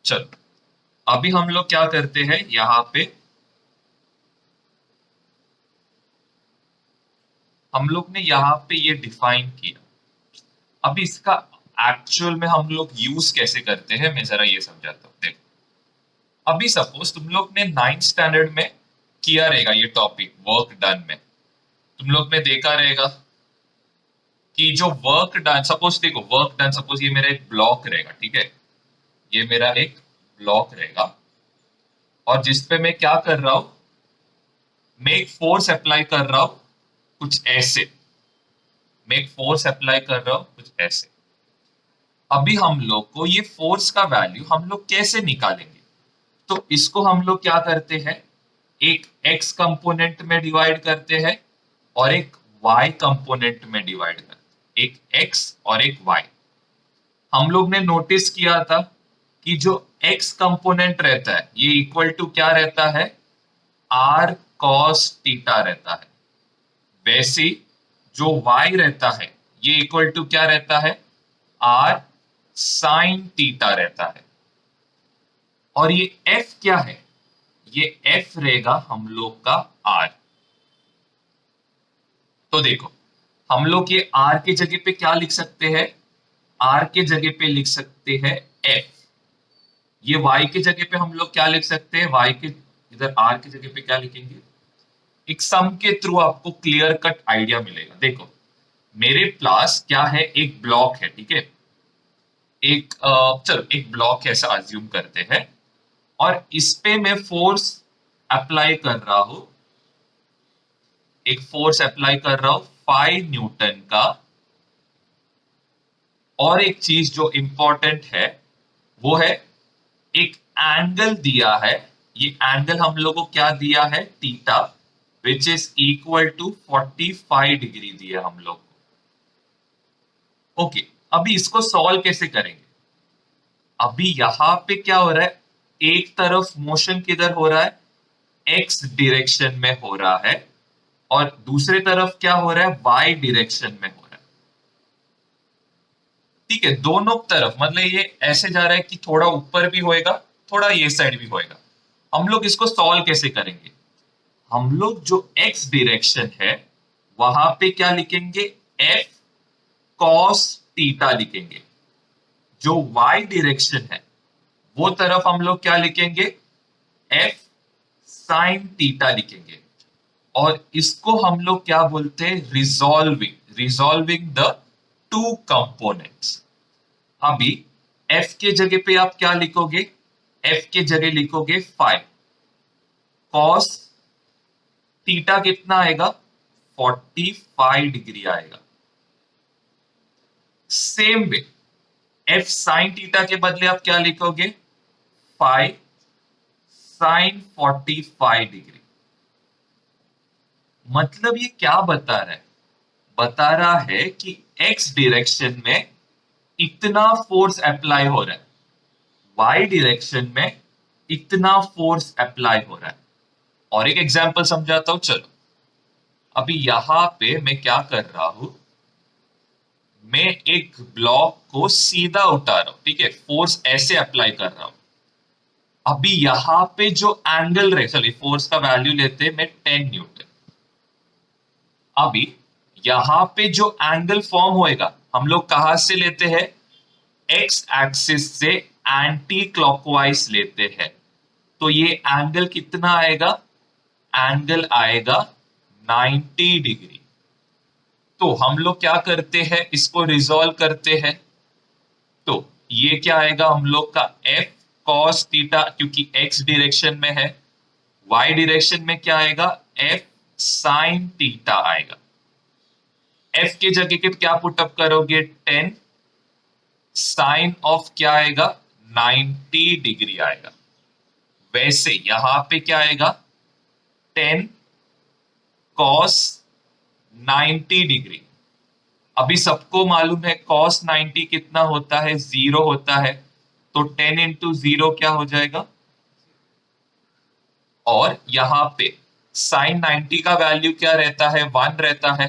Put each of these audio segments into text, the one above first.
चलो अभी हम लोग क्या करते हैं यहाँ पे, हम लोग ने यहाँ पे ये डिफाइन किया। अभी इसका एक्चुअल में हम लोग यूज कैसे करते हैं मैं जरा ये समझाता हूँ। देखो अभी सपोज तुम लोग ने 9th स्टैंडर्ड में किया रहेगा ये टॉपिक वर्क डन में, तुम लोग ने देखा रहेगा कि जो वर्क डन, सपोज देखो वर्क डन, सपोज ये मेरा एक ब्लॉक रहेगा, ठीक है, ये मेरा एक ब्लॉक रहेगा और जिसपे मैं क्या कर रहा हूं, मैं एक फोर्स अप्लाई कर रहा हूं कुछ ऐसे, मैं एक फोर्स अप्लाई कर रहा हूं कुछ ऐसे। अभी हम लोग को ये फोर्स का वैल्यू हम लोग कैसे निकालेंगे, तो इसको हम लोग क्या करते हैं, एक x कंपोनेंट में डिवाइड करते हैं और एक y कंपोनेंट में डिवाइड करते हैं, एक x और एक y। हम लोग ने नोटिस किया था कि जो x कंपोनेंट रहता है ये इक्वल टू क्या रहता है, r cos थीटा रहता है। वैसे ही जो y रहता है ये इक्वल टू क्या रहता है, r sin थीटा रहता है। और ये f क्या है, ये f रहेगा हम लोग का r। तो देखो हम लोग ये r के जगह पे क्या लिख सकते हैं, r के जगह पे लिख सकते हैं f। ये y के जगह पे हम लोग क्या लिख सकते हैं, y के इधर r के जगह पे क्या लिखेंगे, एक सम के थ्रू आपको क्लियर कट आइडिया मिलेगा। देखो मेरे पास क्या है, एक ब्लॉक है, ठीक है, एक चलो एक ब्लॉक ऐसा अज्यूम करते हैं और इस पे मैं फोर्स अप्लाई कर रहा हूं, एक फोर्स अप्लाई कर रहा हूं 5 न्यूटन का। और एक चीज जो इंपॉर्टेंट है वो है एक एंगल दिया है, ये एंगल हम लोगों को क्या दिया है, theta, which is equal to 45 degree दिया हम लोग को। ओके अभी इसको सॉल्व कैसे करेंगे, अभी यहां पे क्या हो रहा है, एक तरफ मोशन किधर हो रहा है, एक्स डायरेक्शन में हो रहा है और दूसरे तरफ क्या हो रहा है, वाई डायरेक्शन में हो रहा है। ठीक है, दोनों तरफ मतलब ये ऐसे जा रहा है कि थोड़ा ऊपर भी होएगा थोड़ा ये साइड भी होएगा। हम लोग इसको सॉल्व कैसे करेंगे, हम लोग जो एक्स डायरेक्शन है वहां पे क्या लिखेंगे, एफ कॉस थीटा लिखेंगे। जो वाई डायरेक्शन है वो तरफ हम लोग क्या लिखेंगे, एफ साइन थीटा लिखेंगे। और इसको हम लोग क्या बोलते हैं, resolving, resolving the two components. अभी एफ के जगह पे आप क्या लिखोगे, एफ के जगह लिखोगे 5, कॉस थीटा कितना आएगा, 45 डिग्री आएगा। Same way F sine theta के बदले आप क्या लिखोगे, 5 साइन 45 डिग्री। मतलब ये क्या बता रहा है, बता रहा है कि एक्स डायरेक्शन में इतना फोर्स अप्लाई हो रहा है, वाई डायरेक्शन में इतना फोर्स अप्लाई हो रहा है। और एक एग्जांपल समझाता हूं, चलो अभी यहां पे मैं क्या कर रहा हूं, मैं एक ब्लॉक को सीधा उठा रहा हूं, ठीक है, फोर्स ऐसे अप्लाई कर रहा हूं। अभी यहां पे जो एंगल रहे, चलिए फोर्स का वैल्यू लेते हैं मैं 10 न्यूटन। अभी यहां पे जो एंगल फॉर्म होएगा हम लोग कहां से लेते हैं, एक्स एक्सिस से एंटी क्लॉकवाइज लेते हैं। तो ये एंगल कितना आएगा, एंगल आएगा 90 डिग्री। तो हम लोग क्या करते हैं, इसको रिजॉल्व करते हैं। तो ये क्या आएगा हम लोग का, एफ कॉस थीटा, क्योंकि एक्स डायरेक्शन में है, वाई डायरेक्शन में क्या आएगा, एफ साइन थीटा आएगा। एफ के जगह के क्या पुटअप करोगे, 10, साइन ऑफ क्या आएगा, 90 डिग्री आएगा। वैसे यहां पे क्या आएगा, 10 कॉस 90 डिग्री। अभी सबको मालूम है कॉस 90 कितना होता है, 0 होता है। तो 10 इंटू 0 क्या हो जाएगा, और यहां पे साइन 90 का वैल्यू क्या रहता है, 1 रहता है।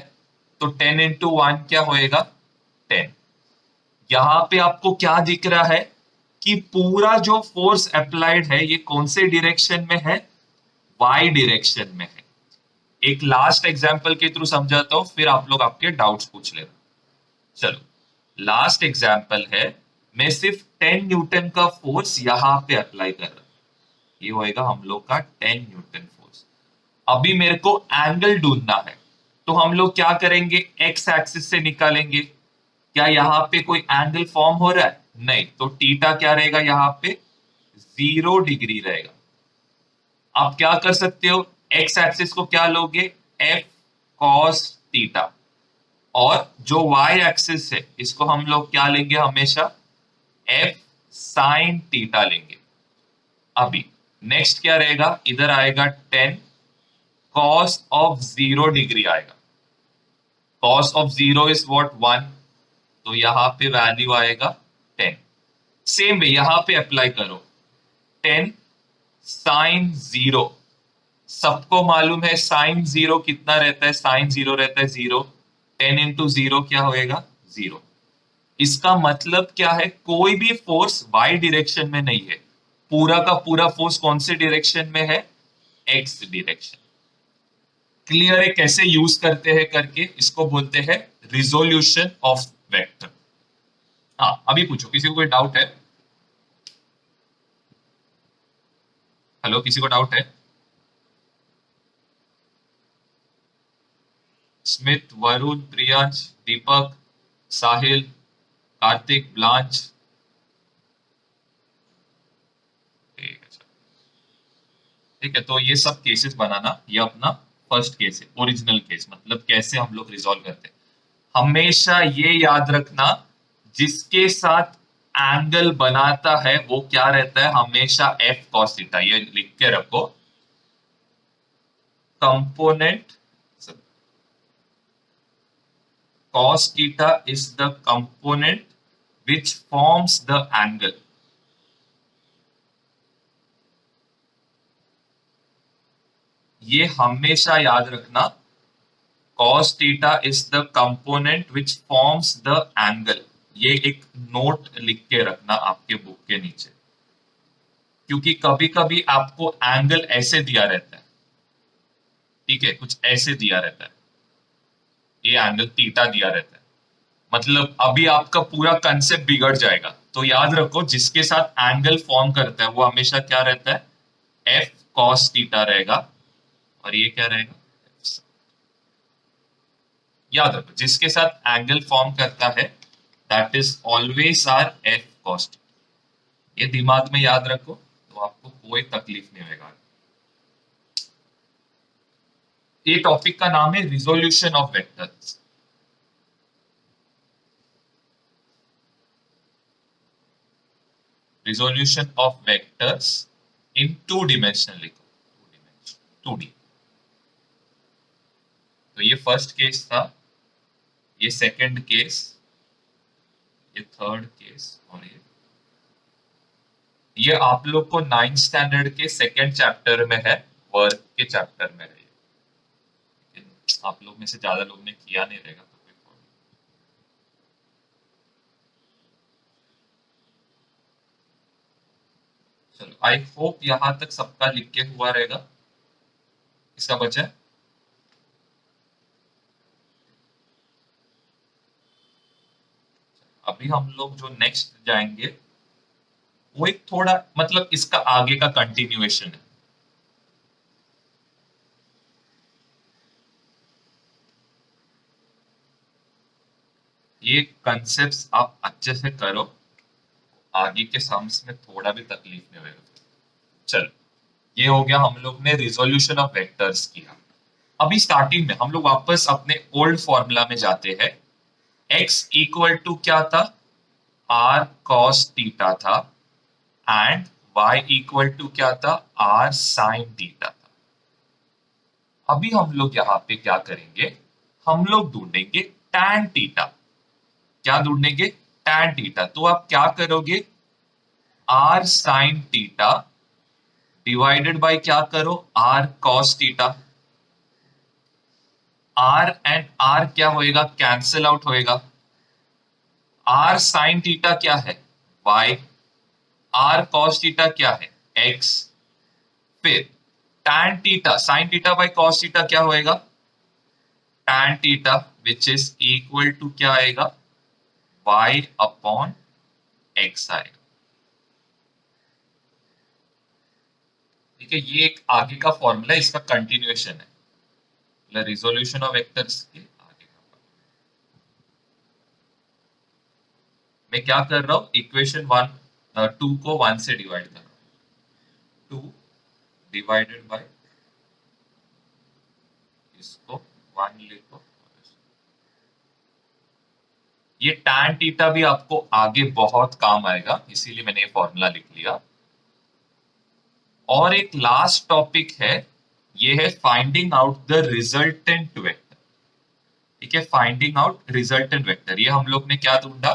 तो 10 इंटू 1 क्या होएगा, 10। यहां पे आपको क्या दिख रहा है, कि पूरा जो फोर्स अप्लाइड है ये कौन से डायरेक्शन में है, वाई डायरेक्शन में है। एक लास्ट एग्जांपल के थ्रू समझाता हूं, फिर आप लोग आपके डाउट्स पूछ लेना। चलो, लास्ट एग्जांपल है, मैं सिर्फ 10 न्यूटन का फोर्स यहां पे अप्लाई कर रहा हूं। ये होएगा हम लोग का 10 न्यूटन फोर्स। अभी मेरे को एंगल ढूंढना है, तो हम लोग क्या करेंगे, एक्स एक्सिस से निकालेंगे। क्या यहाँ पे कोई एंगल फॉर्म हो रहा है? नहीं, तो थीटा क्या रहेगा यहाँ पे, 0 डिग्री रहेगा। आप क्या कर सकते हो, एक्स एक्सिस को क्या लोगे, एफ कॉस थीटा, और जो वाई एक्सिस है इसको हम लोग क्या लेंगे हमेशा, एफ साइन थीटा लेंगे। अभी नेक्स्ट क्या रहेगा, इधर आएगा 10 कॉस ऑफ 0 डिग्री आएगा। कॉस ऑफ 0 इज व्हाट, 1, तो यहां पे वैल्यू आएगा 10। सेम वे यहां पे अप्लाई करो, 10 साइन 0, सबको मालूम है साइन 0 कितना रहता है, साइन 0 रहता है 0, 10 इंटू 0 क्या होएगा, 0। इसका मतलब क्या है, कोई भी फोर्स वाई डायरेक्शन में नहीं है, पूरा का पूरा फोर्स कौन से डायरेक्शन में है, एक्स डायरेक्शन। क्लियर है कैसे यूज करते हैं करके, इसको बोलते हैं रिजोल्यूशन ऑफ वेक्टर। हाँ, अभी पूछो, किसी को कोई डाउट है? हेलो, किसी को डाउट है? स्मिथ, वरुण, प्रियांश, दीपक, साहिल, कार्तिक, ब्लांच। ठीक है, ठीक है, तो ये सब केसेस बनाना, ये अपना फर्स्ट केस है, ओरिजिनल केस, मतलब कैसे हम लोग रिजॉल्व करते हैं। हमेशा ये याद रखना, जिसके साथ एंगल बनाता है वो क्या रहता है, हमेशा एफ कॉस थीटा, ये लिख के रखो। Component cos theta is the component which forms the angle. ये हमेशा याद रखना, cos theta is the component which forms the angle। ये एक नोट लिख के रखना आपके बुक के नीचे, क्योंकि कभी कभी आपको एंगल ऐसे दिया रहता है, ठीक है, कुछ ऐसे दिया रहता है, ये एंगल थीटा दिया रहता है, मतलब अभी आपका पूरा कंसेप्ट बिगड़ जाएगा। तो याद रखो, जिसके साथ एंगल फॉर्म करता है वो हमेशा क्या रहता है, एफ कॉस थीटा रहेगा, और ये क्या रहेगा, याद रखो जिसके साथ एंगल फॉर्म करता है that is always R F cos. ये दिमाग में याद रखो, तो आपको कोई तकलीफ नहीं होगा। ये टॉपिक का नाम है resolution of vectors. Resolution of vectors in 2 dimensional लिखो, 2D। तो ये फर्स्ट केस था, ये सेकंड केस, ये थर्ड केस, और ये आप लोग को 9th स्टैंडर्ड के सेकंड चैप्टर में है, वर्क के चैप्टर में है। आप लोग में से ज्यादा लोग ने किया नहीं रहेगा, तो कोई प्रॉब्लम। चलो, आई होप यहां तक सबका लिख के हुआ रहेगा। इसका बचा है? अभी हम लोग जो नेक्स्ट जाएंगे वो एक थोड़ा मतलब इसका आगे का कंटिन्यूएशन है। ये कंसेप्ट्स आप अच्छे से करो, आगे के सम्स में थोड़ा भी तकलीफ नहीं होगा। चलो, ये हो गया, हम लोग ने रिजोल्यूशन ऑफ वेक्टर्स किया। अभी स्टार्टिंग में हम लोग वापस अपने ओल्ड फॉर्मूला में जाते हैं। x इक्वल टू क्या था, r cos थीटा था, एंड y इक्वल टू क्या था, r sin थीटा था। अभी हम लोग यहाँ पे क्या करेंगे, हम लोग ढूंढेंगे tan थीटा। क्या ढूंढेंगे, tan थीटा। तो आप क्या करोगे, r sin theta divided by क्या करो, r cos theta. r and r क्या होएगा, कैंसिल आउट होएगा। r sin थीटा क्या है, y, आर कॉस थीटा क्या है, एक्स। फिर tan theta sine theta by cos theta क्या होएगा, tan theta which is equal to क्या आएगा, y अपॉन x आएगा। ठीक है, ये एक आगे का फॉर्मूला है, इसका कंटिन्यूएशन है, रिजोल्यूशन ऑफ वेक्टर्स के आगे का। मैं क्या कर रहा हूं, इक्वेशन 2 को 1 से डिवाइड कर रहा हूं, 2 डिवाइडेड बाय इसको 1 लिखो। ये tan थीटा भी आपको आगे बहुत काम आएगा, इसीलिए मैंने ये फॉर्मूला लिख लिया। और एक लास्ट टॉपिक है, ये है finding out the resultant vector. ठीक है, फाइंडिंग आउट रिजल्टेंट वेक्टर, ये हम लोग ने क्या ढूंढा,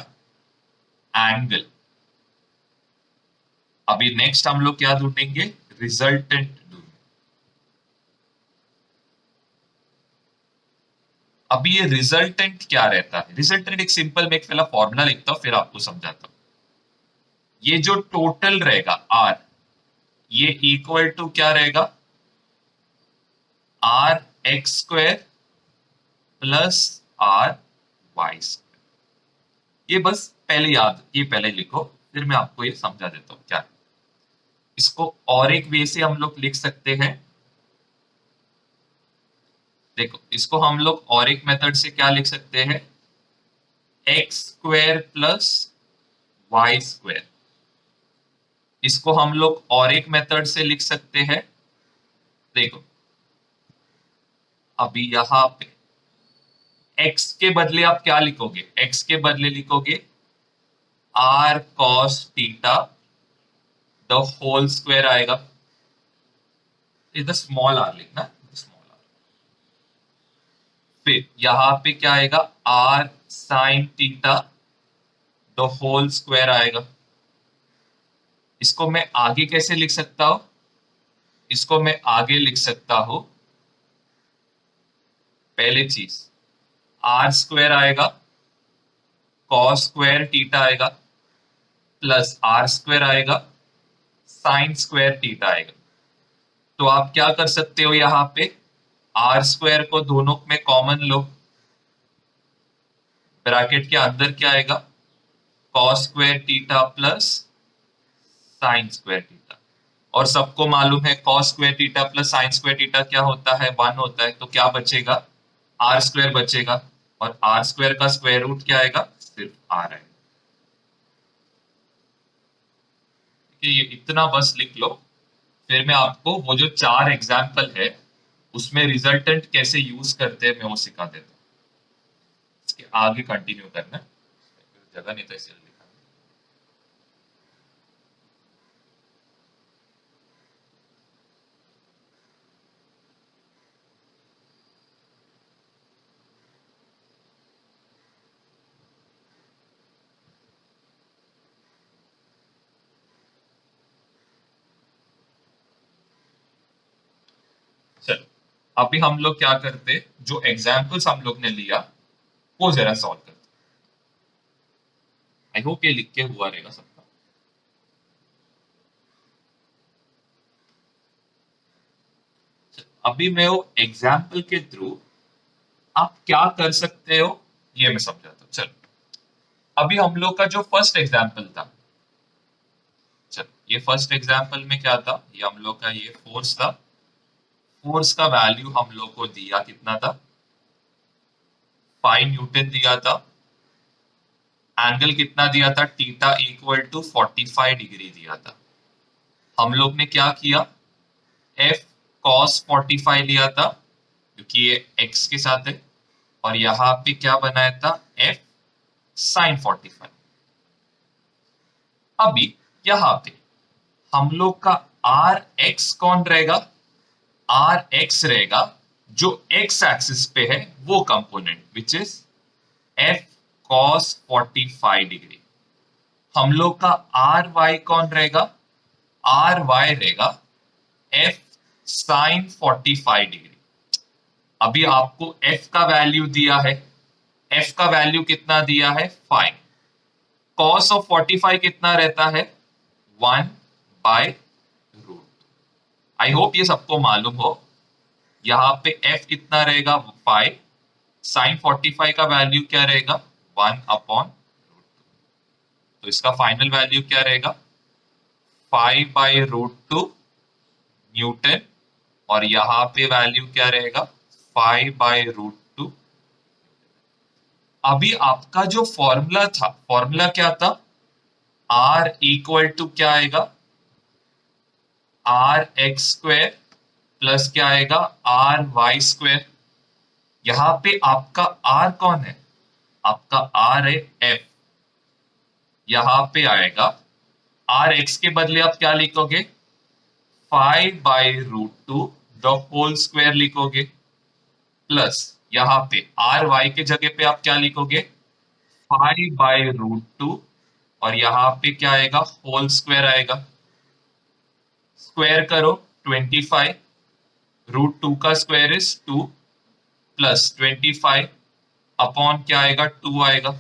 एंगल। अभी नेक्स्ट हम लोग क्या ढूंढेंगे, रिजल्टेंट ढूंढेंगे। अभी ये रिजल्टेंट क्या रहता है, रिजल्टेंट एक सिंपल, मैं एक पहला फॉर्मूला लिखता हूं फिर आपको समझाता हूं। ये जो टोटल रहेगा आर, ये इक्वल टू क्या रहेगा, r x square plus r y square. ये बस पहले याद, ये पहले लिखो, फिर मैं आपको ये समझा देता हूं क्या है। इसको और एक वे से हम लोग लिख सकते हैं, देखो इसको हम लोग और एक मेथड से क्या लिख सकते हैं, x square plus y square. इसको हम लोग और एक मेथड से लिख सकते हैं, देखो अभी यहां पे x के बदले आप क्या लिखोगे, x के बदले लिखोगे r cos theta the whole square आएगा, इधर स्मॉल r लिखना, स्मॉल r। फिर यहां पे क्या आएगा, r sin theta the whole square आएगा। इसको मैं आगे कैसे लिख सकता हूं, इसको मैं आगे लिख सकता हूं, पहले चीज r स्क्वायर आएगा, cos स्क्वायर थीटा आएगा, प्लस r स्क्वायर आएगा, साइन स्क्वायर थीटा आएगा। तो आप क्या कर सकते हो, यहां पे आर स्क्वायर को दोनों में कॉमन लो, ब्रैकेट के अंदर क्या आएगा, cos square theta plus sine square theta. और सबको मालूम है cos square theta plus sine square theta क्या होता है, 1 होता है। तो क्या बचेगा, आर स्क्वायर बचेगा, और आर स्क्वायर का स्क्वायर रूट क्या आएगा, सिर्फ आर आएगा। ये इतना बस लिख लो, फिर मैं आपको वो जो 4 एग्जाम्पल है उसमें रिजल्टेंट कैसे यूज करते हैं मैं वो सिखा देता हूँ। इसके आगे कंटिन्यू करना, जगह नहीं था इसलिए लिखा। चलो अभी हम लोग क्या करते, जो एग्जाम्पल्स हम लोग ने लिया वो जरा सॉल्व करते। आई होप ये लिख के हुआ रहेगा सबका। अभी मैं वो एग्जाम्पल के थ्रू आप क्या कर सकते हो ये मैं समझाता हूँ। चलो अभी हम लोग का जो फर्स्ट एग्जाम्पल था, चलो ये फर्स्ट एग्जाम्पल में क्या था, ये हम लोग का ये फोर्स था। फोर्स का वैल्यू हम लोग को दिया कितना था, 5 न्यूटन दिया था। एंगल कितना दिया था, थीटा इक्वल टू 45 डिग्री दिया था। हम लोग ने क्या किया, एफ कॉस 45 लिया था क्योंकि ये एक्स के साथ है, और यहां पे क्या बनाया था, एफ साइन 45। अभी यहां पे हम लोग का आर एक्स कौन रहेगा, आर एक्स रहेगा जो एक्स एक्सिस पे है वो component which is F cos 45 degree. हम लोग का आर वाई कौन रहेगा, आर वाई रहेगा एफ साइन 45 डिग्री। अभी आपको एफ का वैल्यू दिया है, एफ का वैल्यू कितना दिया है, 5। कॉस ऑफ 45 कितना रहता है, 1/√। आई होप ये सबको मालूम हो। यहाँ पे f कितना रहेगा 5, साइन 45 का वैल्यू क्या रहेगा 1/√2। तो इसका फाइनल वैल्यू क्या रहेगा 5/√2 न्यूटन, और यहाँ पे वैल्यू क्या रहेगा 5/√2। अभी आपका जो फॉर्मूला था, फॉर्मूला क्या था, R इक्वल टू क्या आएगा RX² प्लस क्या आएगा RY²। यहाँ पे आपका R कौन है, आपका R है F। यहाँ पे आएगा RX के बदले आप क्या लिखोगे 5/√2 द होल स्क्वायर लिखोगे, प्लस यहाँ पे RY के जगह पे आप क्या लिखोगे 5/√2, और यहाँ पे क्या आएगा होल स्क्वायर आएगा। स्क्वायर करो 25, √2 का स्क्वायर इज 2, प्लस 25 अपॉन क्या आएगा 2 आएगा।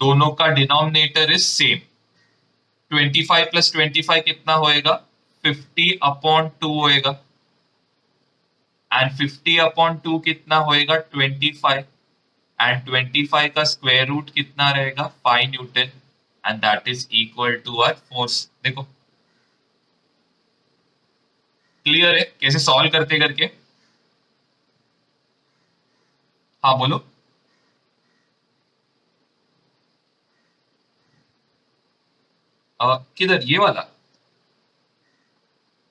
दोनों का डिनोमिनेटर इज सेम। 25 प्लस 25 कितना होएगा 50/2 होएगा, एंड 50/2 कितना होएगा 25, एंड 25 का स्क्वायर रूट कितना रहेगा 5 newton, and that is equal to our force. देखो क्लियर है कैसे सॉल्व करते करके। हाँ बोलो। किधर ये वाला,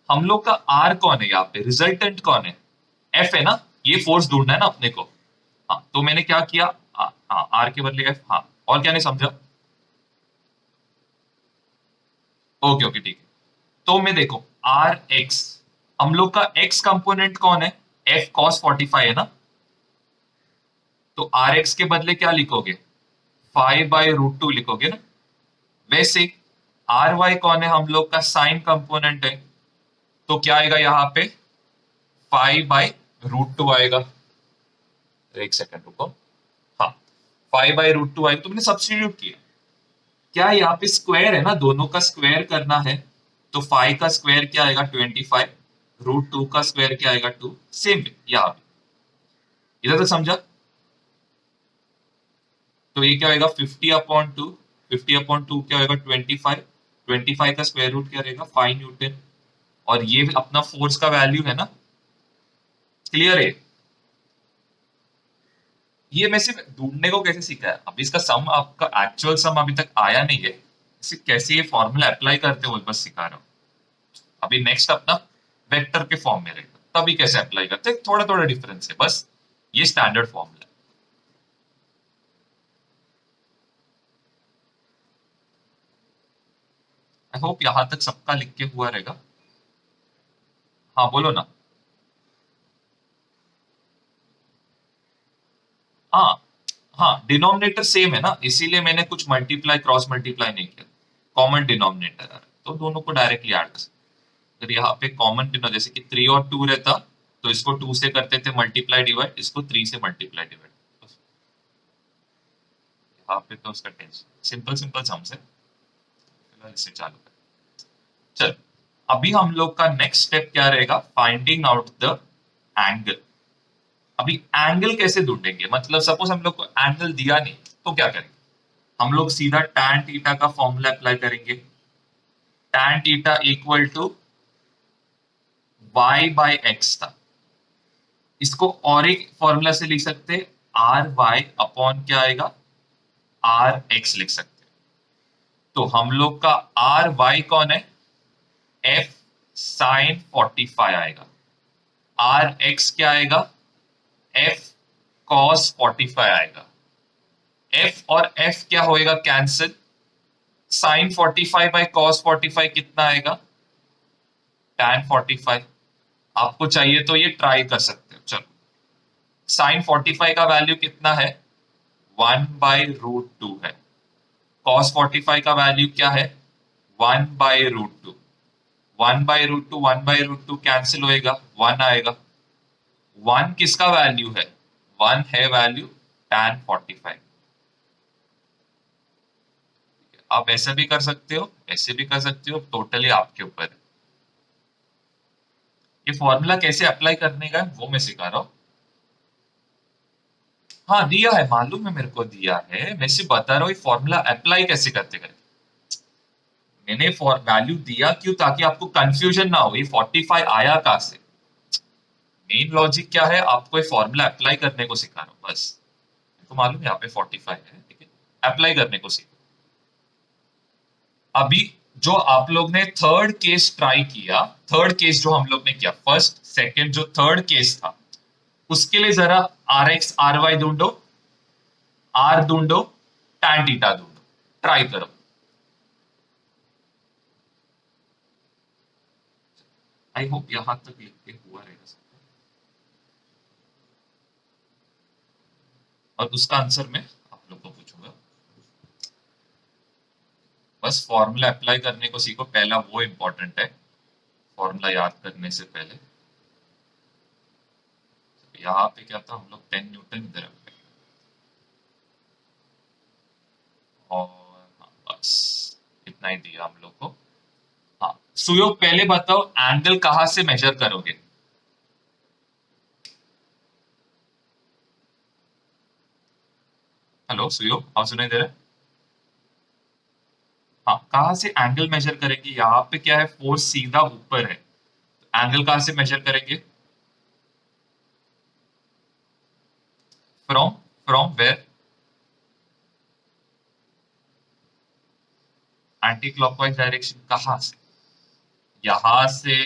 हम लोग का आर कौन है यहाँ पे, रिजल्टेंट कौन है एफ है ना, ये फोर्स ढूंढना है ना अपने को। हाँ तो मैंने क्या किया, हाँ आर के बदले एफ, हाँ और क्या नहीं समझा। ओके ओके ठीक है। तो मैं देखो आर एक्स, हम लोग का एक्स कंपोनेंट कौन है एफ कॉस 45 है ना, तो आर एक्स के बदले क्या लिखोगे 5/√2 लिखोगे ना। वैसे आर वाई कौन है, हम लोग का साइन कंपोनेंट है, तो क्या आएगा यहाँ पे 5/√2 आएगा। एक सेकंड रुको, हाँ 5/√2 आएगा, तुमने सब्स्टिट्यूट किया। क्या यहाँ पे स्क्वायर है ना, दोनों का स्क्वायर करना है, तो 5 का स्क्वायर क्या आएगा 25, √2 का स्क्वायर क्या आएगा 2, सेम यहाँ पे। इधर तक समझा। तो ये क्या होगा 50/2, 50/2 क्या होगा 25, 25 का स्क्वायर रूट क्या रहेगा 5 न्यूटन, और ये अपना फोर्स का वैल्यू है ना। क्लियर है। ये मैं सिर्फ ढूंढने को कैसे सीखा है, अभी इसका सम आपका एक्चुअल सम अभी तक आया नहीं है, इसे कैसे ये फॉर्मूला अप्लाई करते हो बस सिखा रहा हूँ। अभी नेक्स्ट अपना वेक्टर के फॉर्म में रहेगा, तभी कैसे अप्लाई करते हैं थोड़ा थोड़ा डिफरेंस है बस, ये स्टैंडर्ड फॉर्मूला। आई होप यहां तक सबका लिख के हुआ रहेगा। हाँ बोलो ना। हाँ हाँ डिनोमिनेटर सेम है ना, इसीलिए मैंने कुछ मल्टीप्लाई क्रॉस मल्टीप्लाई नहीं किया, कॉमन डिनोमिनेटर है तो दोनों को डायरेक्टली ऐड कर सकते। अगर यहाँ पे कॉमन डिनो जैसे कि 3 और 2 रहता, तो इसको 2 से करते थे मल्टीप्लाई डिवाइड, इसको 3 से मल्टीप्लाई डिवाइड। यहाँ पे तो उसका टेंशन सिंपल सिंपल सम्स है। फिलहाल इससे चालू कर। चल अभी हम लोग का नेक्स्ट स्टेप क्या रहेगा, फाइंडिंग आउट द एंगल। अभी एंगल कैसे ढूंढेंगे, मतलब सपोज हम लोग को एंगल दिया नहीं तो क्या करेंगे, हम लोग सीधा tan थीटा का फॉर्मूला अप्लाई करेंगे। tan theta equal to y/x था, इसको और एक फॉर्मूला से लिख सकते आर वाई अपॉन क्या आएगा आर एक्स लिख सकते हैं। तो हम लोग का आर वाई कौन है एफ साइन 45 आएगा, आर एक्स क्या आएगा एफ कॉस 45 आएगा। एफ और एफ क्या होएगा कैंसिल, साइन 45/cos 45 कितना आएगा tan 45। आपको चाहिए तो ये ट्राई कर सकते हो। चलो साइन 45 का वैल्यू कितना है 1/√2 है, cos 45 का वैल्यू क्या है 1/√2, 1/√2 1/√2 कैंसिल होएगा 1 आएगा। 1 किसका वैल्यू है, 1 है वैल्यू tan 45। आप ऐसा भी कर सकते हो, ऐसे भी कर सकते हो, टोटली आपके ऊपर है। ये फॉर्मूला कैसे अप्लाई करने का है वो मैं सिखा रहा हूँ। हाँ दिया है, मालूम है मेरे को दिया है, मैं सिर्फ बता रहा हूँ ये फॉर्मूला अप्लाई कैसे करते करते। मैंने फॉर वैल्यू दिया क्यों, ताकि आपको कंफ्यूजन ना हो ये 45 आया कहाँ से। मेन लॉजिक क्या है, आपको ये फॉर्मूला अप्लाई करने को सिखा रहा हूँ बस। तो मालूम है यहाँ पे 45 है, ठीक है, अप्लाई करने को सीखो। अभी जो आप लोग ने थर्ड केस ट्राई किया, थर्ड केस जो हम लोग ने किया, फर्स्ट सेकंड जो थर्ड केस था, उसके लिए जरा आर एक्स आर वाई ढूंढो, आर ढूंढो, टैन थीटा ढूंढो, ट्राई करो। आई होप यहां तक लिख के हुआ रहेगा सब। और उसका आंसर मैं आप लोग को पूछूंगा। बस फॉर्मूला अप्लाई करने को सीखो, पहला वो इंपॉर्टेंट है, फॉर्मूला याद करने से पहले। यहाँ पे क्या था, हम लोग 10 न्यूटन इधर रखते हैं। और हाँ, बस इतना ही दिया हम लोग को। हाँ सुयोग, पहले बताओ एंगल कहाँ से मेजर करोगे। हेलो सुयोग, आप सुनाई दे रहे हैं? हाँ, कहाँ से एंगल मेजर करेंगे, यहाँ पे क्या है, फोर्स सीधा ऊपर है, एंगल कहाँ से मेजर करेंगे। From, from where, anti clockwise direction, कहाँ से, यहां से,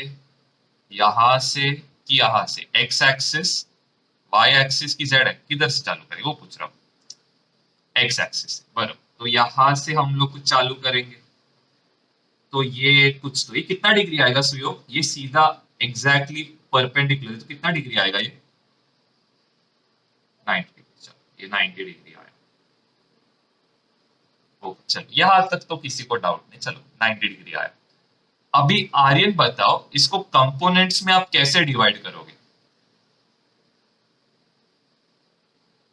यहां से कि यहां से, एक्स एक्सिस, वाई एक्सिस की जेड है, किधर से चालू करेंगे वो पूछ रहा हूँ। एक्स एक्सिस बराबर, तो यहां से हम लोग कुछ चालू करेंगे। तो ये कुछ, तो ये कितना डिग्री आएगा सुयोग, ये सीधा एग्जैक्टली परपेंडिकुलर, तो कितना डिग्री आएगा ये, 90 डिग्री। चलो ये 90 डिग्री आया। ओ चलो यहाँ तक तो किसी को डाउट नहीं, चलो 90 डिग्री आया। अभी आर्यन बताओ, इसको कंपोनेंट्स में आप कैसे डिवाइड करोगे।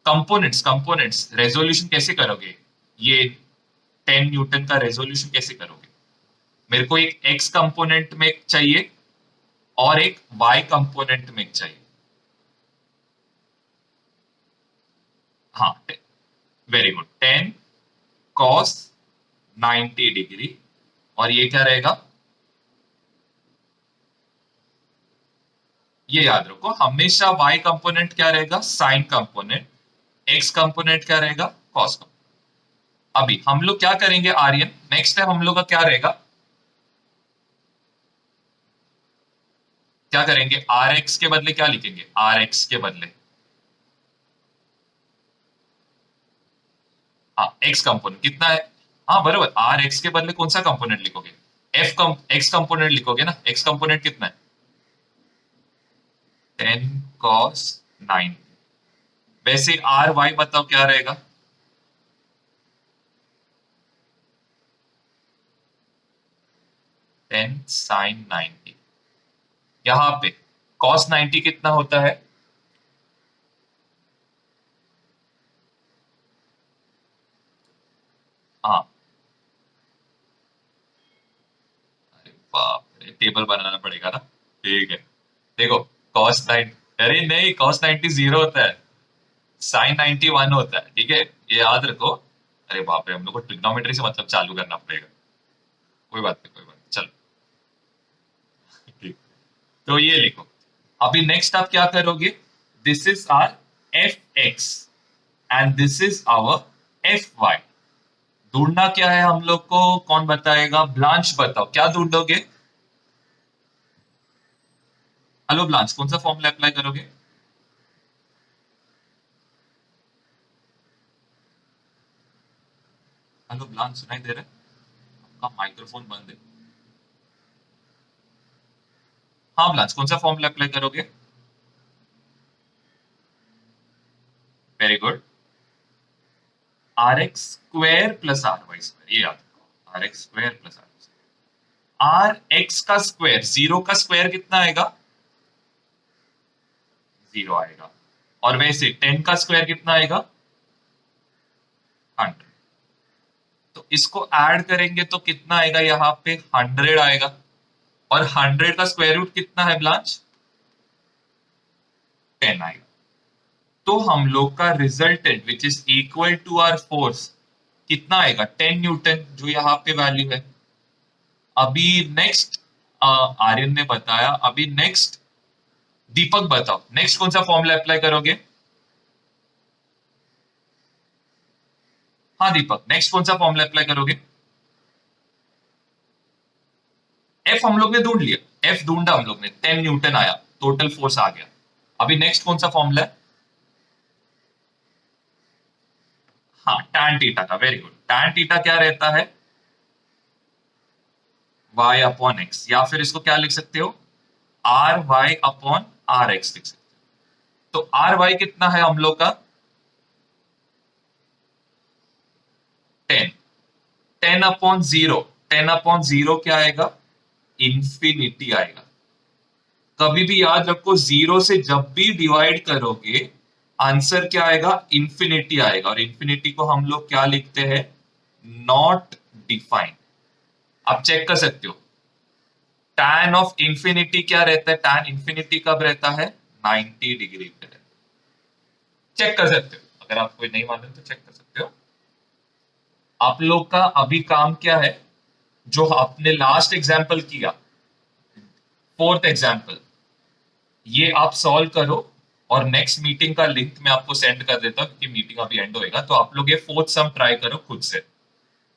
कंपोनेंट्स, कंपोनेंट्स रेजोल्यूशन कैसे करोगे, ये 10 न्यूटन का रेजोल्यूशन कैसे करोगे। मेरे को एक एक्स कंपोनेंट में चाहिए और एक वाई कंपोनेंट में चाहिए। हाँ, वेरी गुड, 10 कॉस 90 डिग्री, और ये क्या रहेगा, ये याद रखो हमेशा y कंपोनेंट क्या रहेगा, साइन कंपोनेंट, x कंपोनेंट क्या रहेगा, कॉस कंपोनेंट। अभी हम लोग क्या करेंगे आर्यन, नेक्स्ट टाइम हम लोग का क्या रहेगा, क्या करेंगे, आर एक्स के बदले क्या लिखेंगे, आर एक्स के बदले, हाँ एक्स कंपोनेंट कितना है, हाँ बराबर, आर एक्स के बदले कौन सा कंपोनेंट लिखोगे, एफ कम एक्स कंपोनेंट लिखोगे ना, एक्स कंपोनेंट कितना है, 10 कॉस 9। वैसे आर वाई बताओ क्या रहेगा, 10 साइन 90। यहाँ पे कॉस 90 कितना होता है, हाँ, अरे बाप रे, टेबल बनाना पड़ेगा ना, ठीक है। देखो कॉस 9, अरे नहीं कॉस 90 जीरो होता है, साइन 90 1 होता है, ठीक है, ये याद रखो। अरे बाप रे, हम लोग को ट्रिग्नोमेट्री से मतलब चालू करना पड़ेगा। कोई बात नहीं, कोई बात नहीं, चलो ठीक। तो ये लिखो, अभी नेक्स्ट आप क्या करोगे, this is our f x and this is our f y. ढूंढना क्या है हम लोग को, कौन बताएगा, ब्लांच बताओ क्या ढूंढोगे। हेलो ब्लांच, कौन सा फॉर्मूला अप्लाई करोगे। हेलो ब्लांच, सुनाई दे रहा है, आपका माइक्रोफोन बंद है। हाँ ब्लांच, कौन सा फॉर्मूला अप्लाई करोगे। Very good, r x square plus r y square, ये याद रखो, r x square plus r x का स्क्वायर, जीरो का स्क्वायर कितना आएगा, जीरो आएगा। और वैसे 10 का स्क्वायर कितना आएगा, 100। तो इसको ऐड करेंगे तो कितना आएगा, यहाँ पे 100 आएगा। और 100 का स्क्वायर रूट कितना है ब्लांच, 10 आएगा। तो हम लोग का resultant which is equal to our force कितना आएगा, 10 न्यूटन, जो यहाँ पे वैल्यू है। अभी नेक्स्ट आर्यन ने बताया, अभी नेक्स्ट दीपक बताओ, नेक्स्ट कौन सा फॉर्मूला अप्लाई करोगे। हाँ दीपक, नेक्स्ट कौन सा फॉर्मूला अप्लाई करोगे। एफ हम लोग ने ढूंढ लिया, एफ ढूंढा हम लोग ने, 10 न्यूटन आया, टोटल फोर्स आ गया। अभी नेक्स्ट कौन सा फॉर्मूला है। हाँ टैन थीटा का, वेरी गुड। टैन थीटा क्या रहता है, y अपॉन एक्स, या फिर इसको क्या लिख सकते हो, r y upon r x लिख सकते हो। तो आर वाई कितना है हम लोग का, 10। 10/0, 10/0 क्या आएगा, इंफिनिटी आएगा। कभी भी याद रखो, जीरो से जब भी डिवाइड करोगे आंसर क्या आएगा, इंफिनिटी आएगा। और इंफिनिटी को हम लोग क्या लिखते हैं, नॉट डिफाइंड। आप चेक कर सकते हो, tan ऑफ इंफिनिटी क्या रहता है, tan इंफिनिटी कब रहता है, 90 डिग्री पे रहता है। चेक कर सकते हो, अगर आप कोई नहीं मालूम तो चेक कर सकते हो। आप लोग का अभी काम क्या है, जो आपने लास्ट एग्जाम्पल किया, फोर्थ एग्जाम्पल, ये आप सॉल्व करो। और नेक्स्ट मीटिंग का लिंक मैं आपको सेंड कर देता हूँ, क्योंकि मीटिंग अभी एंड होएगा। तो आप लोग ये फोर्थ सम ट्राई करो खुद से।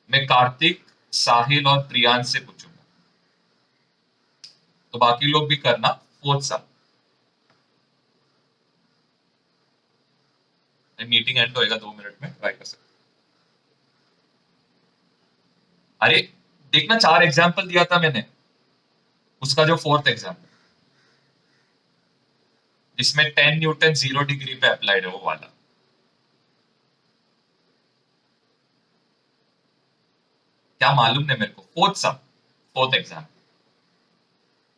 मैं कार्तिक, साहिल और प्रियांश से पूछूंगा, तो बाकी लोग भी करना फोर्थ सम। मीटिंग एंड होएगा 2 मिनट में, ट्राई कर सकते। अरे देखना, 4 एग्जाम्पल दिया था मैंने, उसका जो फोर्थ एग्जाम्पल, जिसमें 10 न्यूटन 0 डिग्री पे अप्लाइड है, वो वाला। क्या मालूम है मेरे को, फोर्थ सम, फोर्थ एग्जाम्पल,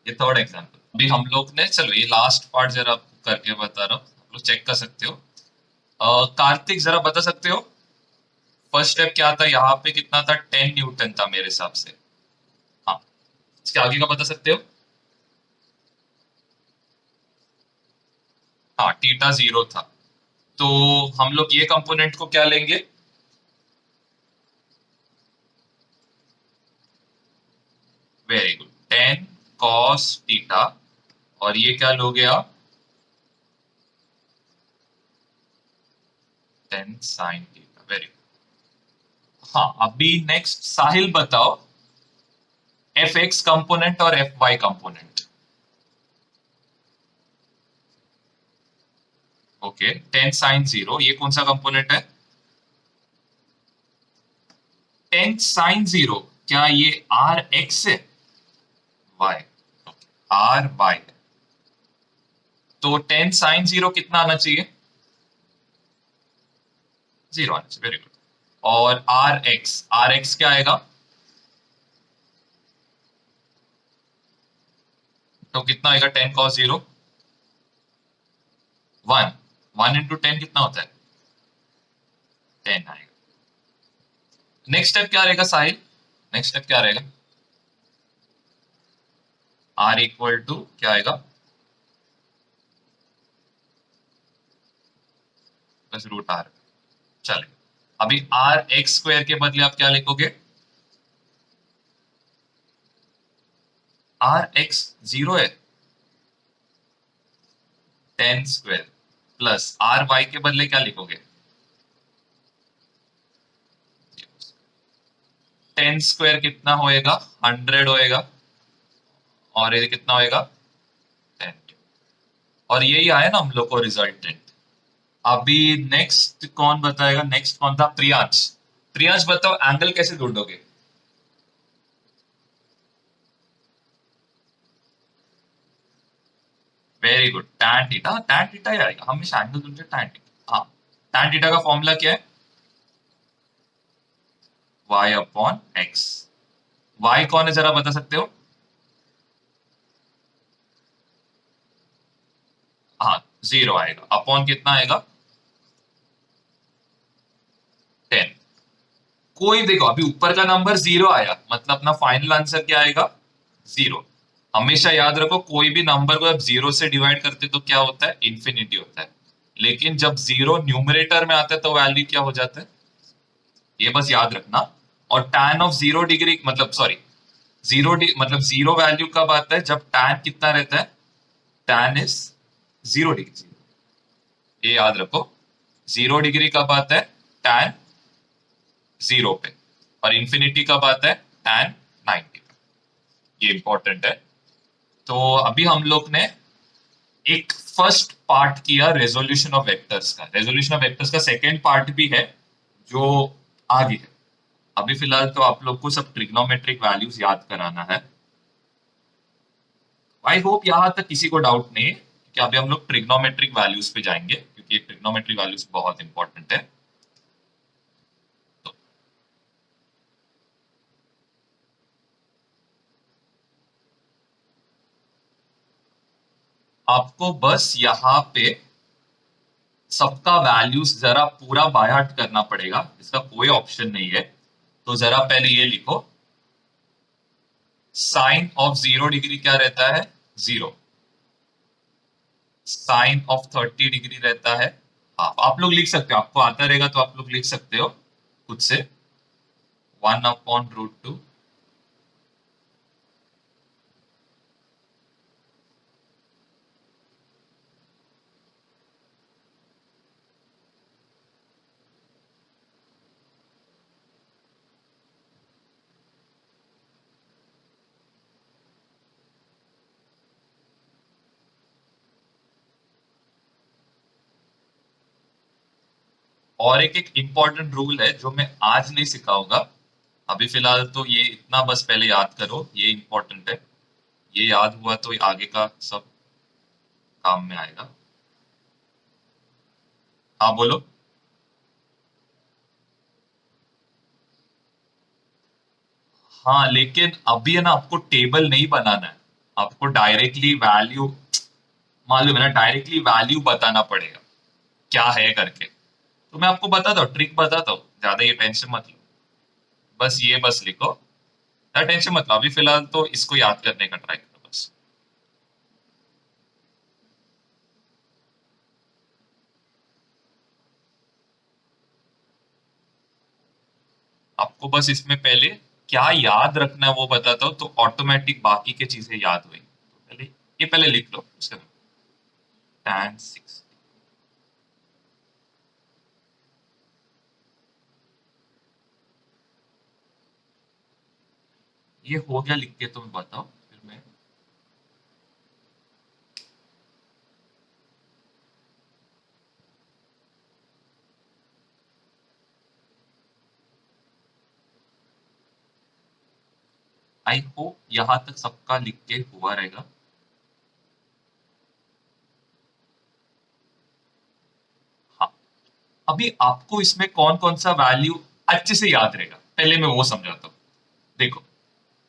ये थर्ड एग्जाम्पल। अभी हम लोग ने, चलो ये लास्ट पार्ट जरा आपको करके बता रहा हूँ, आप लोग चेक कर सकते हो। कार्तिक जरा बता सकते हो, फर्स्ट स्टेप क्या था, यहाँ पे कितना था, 10 न्यूटन था मेरे हिसाब से। हाँ, इसके आगे का बता सकते हो। हाँ थीटा 0 था। तो हम लोग ये कंपोनेंट को क्या लेंगे, वेरी गुड, 10 cos थीटा। और ये क्या लोगे आप, 10 sin थीटा, वेरी गुड। हाँ अभी नेक्स्ट साहिल बताओ, एफ एक्स कंपोनेंट और f y component. Okay, 10 sin 0, ये कौन सा कंपोनेंट है, 10 sin 0, क्या ये आर एक्स है, वाई, आर वाई। तो 10 sin 0 कितना आना चाहिए, 0 आना चाहिए, वेरी गुड। और आर एक्स क्या आएगा, तो कितना आएगा, 10 cos 0, 1, 1 × 10 कितना होता है, 10 आएगा। नेक्स्ट स्टेप क्या रहेगा साहिल, नेक्स्ट स्टेप क्या रहेगा, आर इक्वल टू क्या आएगा, बस रूट आर। चले, अभी आर एक्स स्क्वायर के बदले आप क्या लिखोगे, आर एक्स 0 है, 10 स्क्वायर, प्लस आर वाई के बदले क्या लिखोगे, 10 स्क्वायर कितना होएगा, 100 होएगा। और ये कितना होएगा, 10। और यही आया ना हम लोग को रिजल्टेंट। अभी नेक्स्ट कौन बताएगा, नेक्स्ट कौन था, प्रियांश। प्रियांश बताओ, एंगल कैसे ढूंढोगे। Very good, tan theta, tan theta ही आएगा हमेशा, एंगल ढूंढते tan थीटा। हाँ, tan थीटा का फॉर्मूला क्या है, y अपॉन एक्स। y कौन है जरा बता सकते हो, हाँ 0 आएगा, अपॉन कितना आएगा, 10। कोई देखो अभी ऊपर का नंबर 0 आया मतलब अपना फाइनल आंसर क्या आएगा 0। हमेशा याद रखो कोई भी नंबर को जब 0 से डिवाइड करते तो क्या होता है इंफिनिटी होता है, लेकिन जब 0 न्यूमरेटर में आता है तो वैल्यू क्या हो जाता है, ये बस याद रखना। और tan ऑफ 0 डिग्री मतलब सॉरी मतलब 0 वैल्यू कब आता है जब tan कितना रहता है, tan इज 0 डिग्री, ये याद रखो। 0 डिग्री कब आता है tan 0 पे, और इंफिनिटी कब आता है tan 90 पे, ये इंपॉर्टेंट है। तो अभी हम लोग ने एक फर्स्ट पार्ट किया रेजोल्यूशन ऑफ वेक्टर्स का, रेजोल्यूशन ऑफ वेक्टर्स का सेकेंड पार्ट भी है जो आगे है। अभी फिलहाल तो आप लोग को सब ट्रिग्नोमेट्रिक वैल्यूज याद कराना है। आई होप यहां तक किसी को डाउट नहीं है, क्योंकि अभी हम लोग ट्रिग्नोमेट्रिक वैल्यूज पे जाएंगे, क्योंकि ट्रिग्नोमेट्रिक वैल्यूज बहुत इंपॉर्टेंट है। तो आपको बस यहाँ पे सबका वैल्यूज जरा पूरा बाय हार्ट करना पड़ेगा, इसका कोई ऑप्शन नहीं है। तो जरा पहले ये लिखो, साइन ऑफ 0 डिग्री क्या रहता है 0, साइन ऑफ 30 डिग्री रहता है हाफ। आप लोग लिख सकते हो, आपको आता रहेगा तो आप लोग लिख सकते हो खुद से, 1/√2। और एक इंपॉर्टेंट रूल है जो मैं आज नहीं सिखाऊंगा, अभी फिलहाल तो ये इतना बस पहले याद करो, ये इंपॉर्टेंट है। ये याद हुआ तो आगे का सब काम में आएगा। हाँ बोलो। हाँ लेकिन अभी है ना आपको टेबल नहीं बनाना है, आपको डायरेक्टली वैल्यू, मालूम है ना, डायरेक्टली वैल्यू बताना पड़ेगा क्या है करके। तो मैं आपको बताता हूँ, ट्रिक बताता हूँ, ज्यादा ये टेंशन मत लो। बस ये बस लिखो, ज्यादा टेंशन मत लो, अभी फिलहाल तो इसको याद करने का ट्राई करो बस। आपको बस इसमें पहले क्या याद रखना है वो बताता हूँ, तो ऑटोमेटिक बाकी की चीजें याद हुई। तो पहले ये पहले लिख लो, उसके बाद tan 6। ये हो गया लिख के, तुम बताओ फिर मैं। आई होप यहां तक सबका लिख के हुआ रहेगा। हाँ, अभी आपको इसमें कौन कौन सा वैल्यू अच्छे से याद रहेगा पहले मैं वो समझाता हूँ। देखो,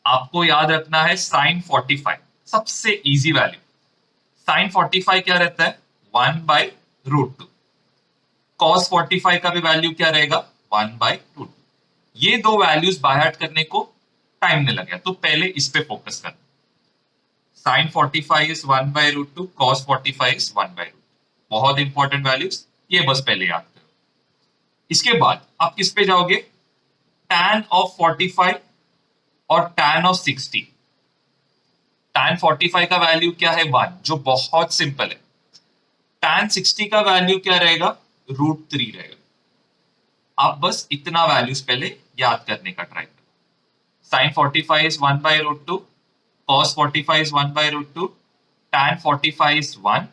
आपको याद रखना है sin 45, सबसे इजी वैल्यू। sin 45 क्या रहता है 1/√2। cos 45 का भी वैल्यू क्या रहेगा 1/√2। ये दो वैल्यूज बाय हार्ट करने को टाइम नहीं लगेगा, तो पहले इस पे फोकस करना। sin 45 इज 1/√2, cos 45 इज 1/√2, बहुत इंपॉर्टेंट वैल्यूज, ये बस पहले याद करो। इसके बाद आप किस पे जाओगे, tan ऑफ 45 और tan ऑफ 60। tan 45 का वैल्यू क्या है 1, जो बहुत सिंपल है। tan 60 का वैल्यू क्या रहेगा √3 रहेगा। आप बस इतना वैल्यूज पहले याद करने का ट्राई करो। sin 45 is 1/√2, cos 45 is 1/√2, tan 45 is 1,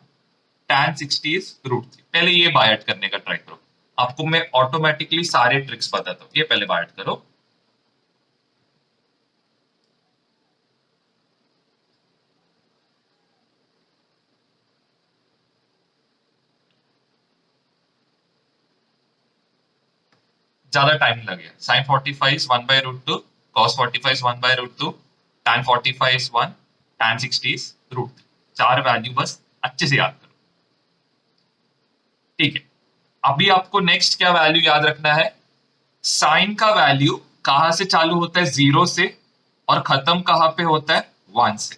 tan 60 is √3। पहले ये बायट करने का ट्राई करो, आपको मैं ऑटोमेटिकली सारे ट्रिक्स बताता हूँ, ये पहले बायट करो। ज्यादा टाइम लगेगा। sin 45 is 1/√2, cos 45 is 1/√2, tan 45 is 1, tan 60 is √3। चार वैल्यू बस अच्छे से याद करो, ठीक है। अभी आपको नेक्स्ट क्या वैल्यू याद रखना है, साइन का वैल्यू कहां से चालू होता है, जीरो से, और खत्म कहां पे होता है, वन से।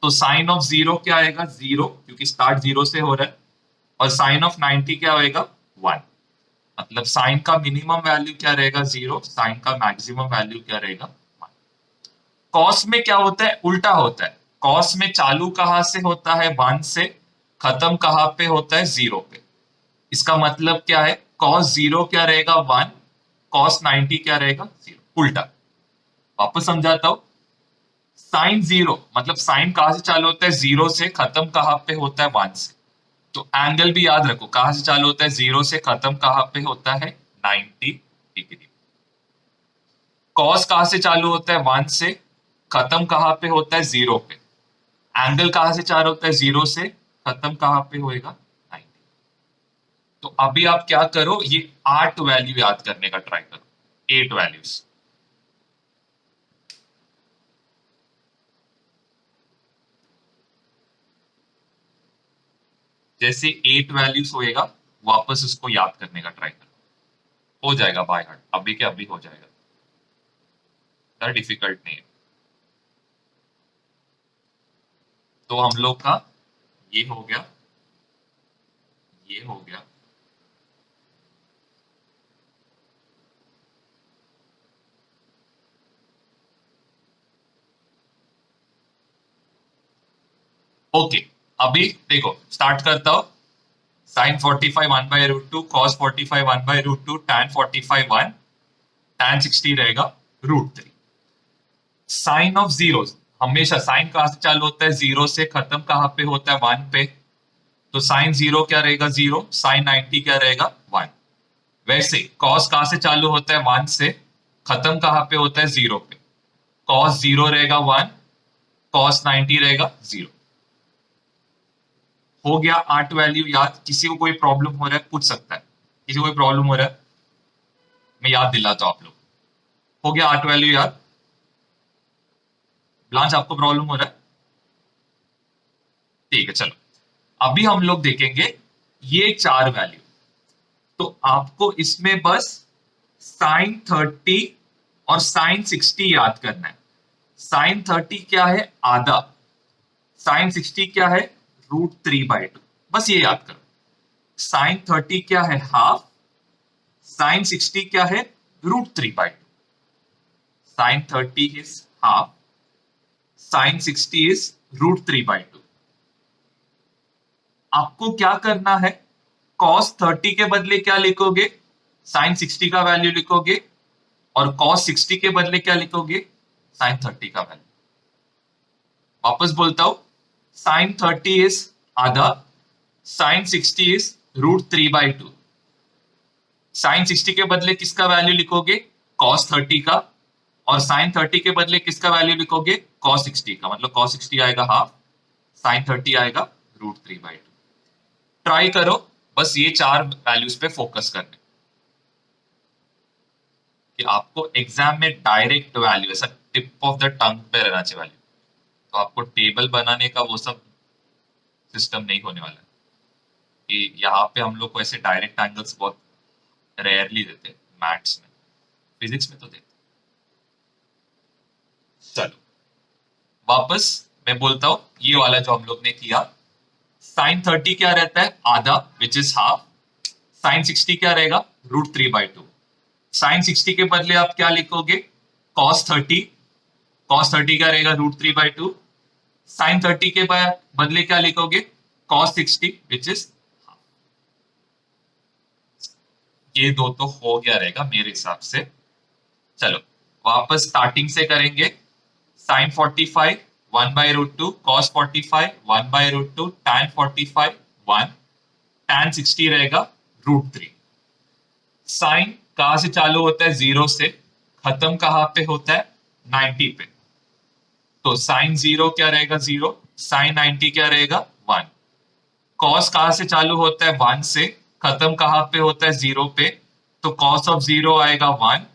तो साइन ऑफ जीरो क्या आएगा, जीरो, क्योंकि स्टार्ट जीरो से हो रहा है। और साइन ऑफ 90 क्या होएगा, वन। मतलब साइन का मिनिमम वैल्यू क्या रहेगा, जीरो, साइन का मैक्सिमम वैल्यू क्या रहेगा, वन। कॉस में क्या होता है, उल्टा होता है। कॉस में चालू कहां से होता है, वन से, खत्म कहां पे होता है, जीरो पे। इसका मतलब क्या है, कॉस जीरो क्या रहेगा, वन, कॉस 90 क्या रहेगा, जीरो, उल्टा। वापस समझाता हूं। साइन जीरो मतलब साइन कहां से चालू होता है, जीरो से, खत्म कहां पे होता है, वन से। तो एंगल भी याद रखो, कहां से चालू होता है, जीरो से, खत्म कहां पे होता है, 90 डिग्री। कॉस कहां से चालू होता है, वन से, खत्म कहां पे होता है, जीरो पे। एंगल कहां से चालू होता है, जीरो से, खत्म कहां पे होएगा, 90। तो अभी आप क्या करो, ये 8 वैल्यू याद करने का ट्राई करो, 8 वैल्यूज। जैसे 8 वैल्यूज होएगा, वापस उसको याद करने का ट्राई करो। हो जाएगा बाय हार्ट, अभी के अभी हो जाएगा, यार डिफिकल्ट नहीं है। तो हम लोग का ये हो गया, ये हो गया। ओके, अभी देखो स्टार्ट करता हूं। Sine 45 one by root two, cos 45 one by root two, tan 45 one, tan 60 रहेगा root three. Sine of zero, हमेशा साइन कहां से चालू होता है, जीरो से, खत्म कहां पे होता है, वन पे। तो साइन जीरो क्या रहेगा, जीरो, साइन 90 क्या रहेगा, वन। वैसे कॉस कहां से चालू होता है, वन से, खत्म कहां पे होता है, जीरो पे। कॉस जीरो रहेगा वन, कॉस 90 रहेगा जीरो। हो गया 8 वैल्यू याद। किसी को कोई प्रॉब्लम हो रहा है पूछ सकता है, किसी को कोई प्रॉब्लम हो रहा है, मैं याद दिलाता हूं आप लोग। हो गया 8 वैल्यू याद। ब्लांच आपको प्रॉब्लम हो रहा है, ठीक है चलो। अभी हम लोग देखेंगे ये 4 वैल्यू। तो आपको इसमें बस साइन 30 और साइन 60 याद करना है। साइन 30 क्या है, आधा। साइन 60 क्या है, √3/2। बस ये याद करो। साइन 30 क्या है, हाफ। साइन 60 क्या है, √3/2। Sine 30 is half, sine 60 is √3/2। आपको क्या करना है, कॉस 30 के बदले क्या लिखोगे, साइन 60 का वैल्यू लिखोगे। और कॉस 60 के बदले क्या लिखोगे, साइन 30 का वैल्यू। वापस बोलता हूं, साइन 30 इज आधा, साइन 60 इज √3/2। साइन 60 के बदले किसका वैल्यू लिखोगे, कॉस 30 का। और साइन 30 के बदले किसका वैल्यू लिखोगे, कॉस 60 का। मतलब कॉस 60 आएगा हाफ, साइन 30 आएगा √3/2। ट्राई करो, बस ये 4 वैल्यूज पे फोकस करने, कि आपको एग्जाम में डायरेक्ट वैल्यू, ऐसा टिप ऑफ द टंग पे रहना चाहिए वैल्यू। तो आपको टेबल बनाने का वो सब सिस्टम नहीं होने वाला है, कि यहाँ पे हम लोग को ऐसे डायरेक्ट एंगल्स बहुत रेयरली देते हैं मैथ्स में। फिजिक्स में तो देते। चलो वापस मैं बोलता हूं, ये वाला जो हम लोग ने किया, साइन 30 क्या रहता है, आधा, विच इज हाफ। साइन 60 क्या रहेगा, √3/2। साइन 60 के बदले आप क्या लिखोगे, कॉस 30। कॉस 30 क्या रहेगा, √3/2। साइन 30 के बदले क्या लिखोगे, कॉस 60, विच इज, ये दो तो हो गया रहेगा मेरे हिसाब से। चलो वापस स्टार्टिंग से करेंगे। साइन 45 1/√2, कॉस 45 1/√2, टैन 45 1, टैन 60 रहेगा √3। साइन कहां से चालू होता है, जीरो से, खत्म कहां पे होता है, 90 पे। तो साइन जीरो क्या रहेगा, जीरो, साइन 90 क्या रहेगा, वन। कॉस कहां से चालू होता है, वन से, खत्म कहां पे होता है, जीरो पे। तो कॉस ऑफ जीरो आएगा वन,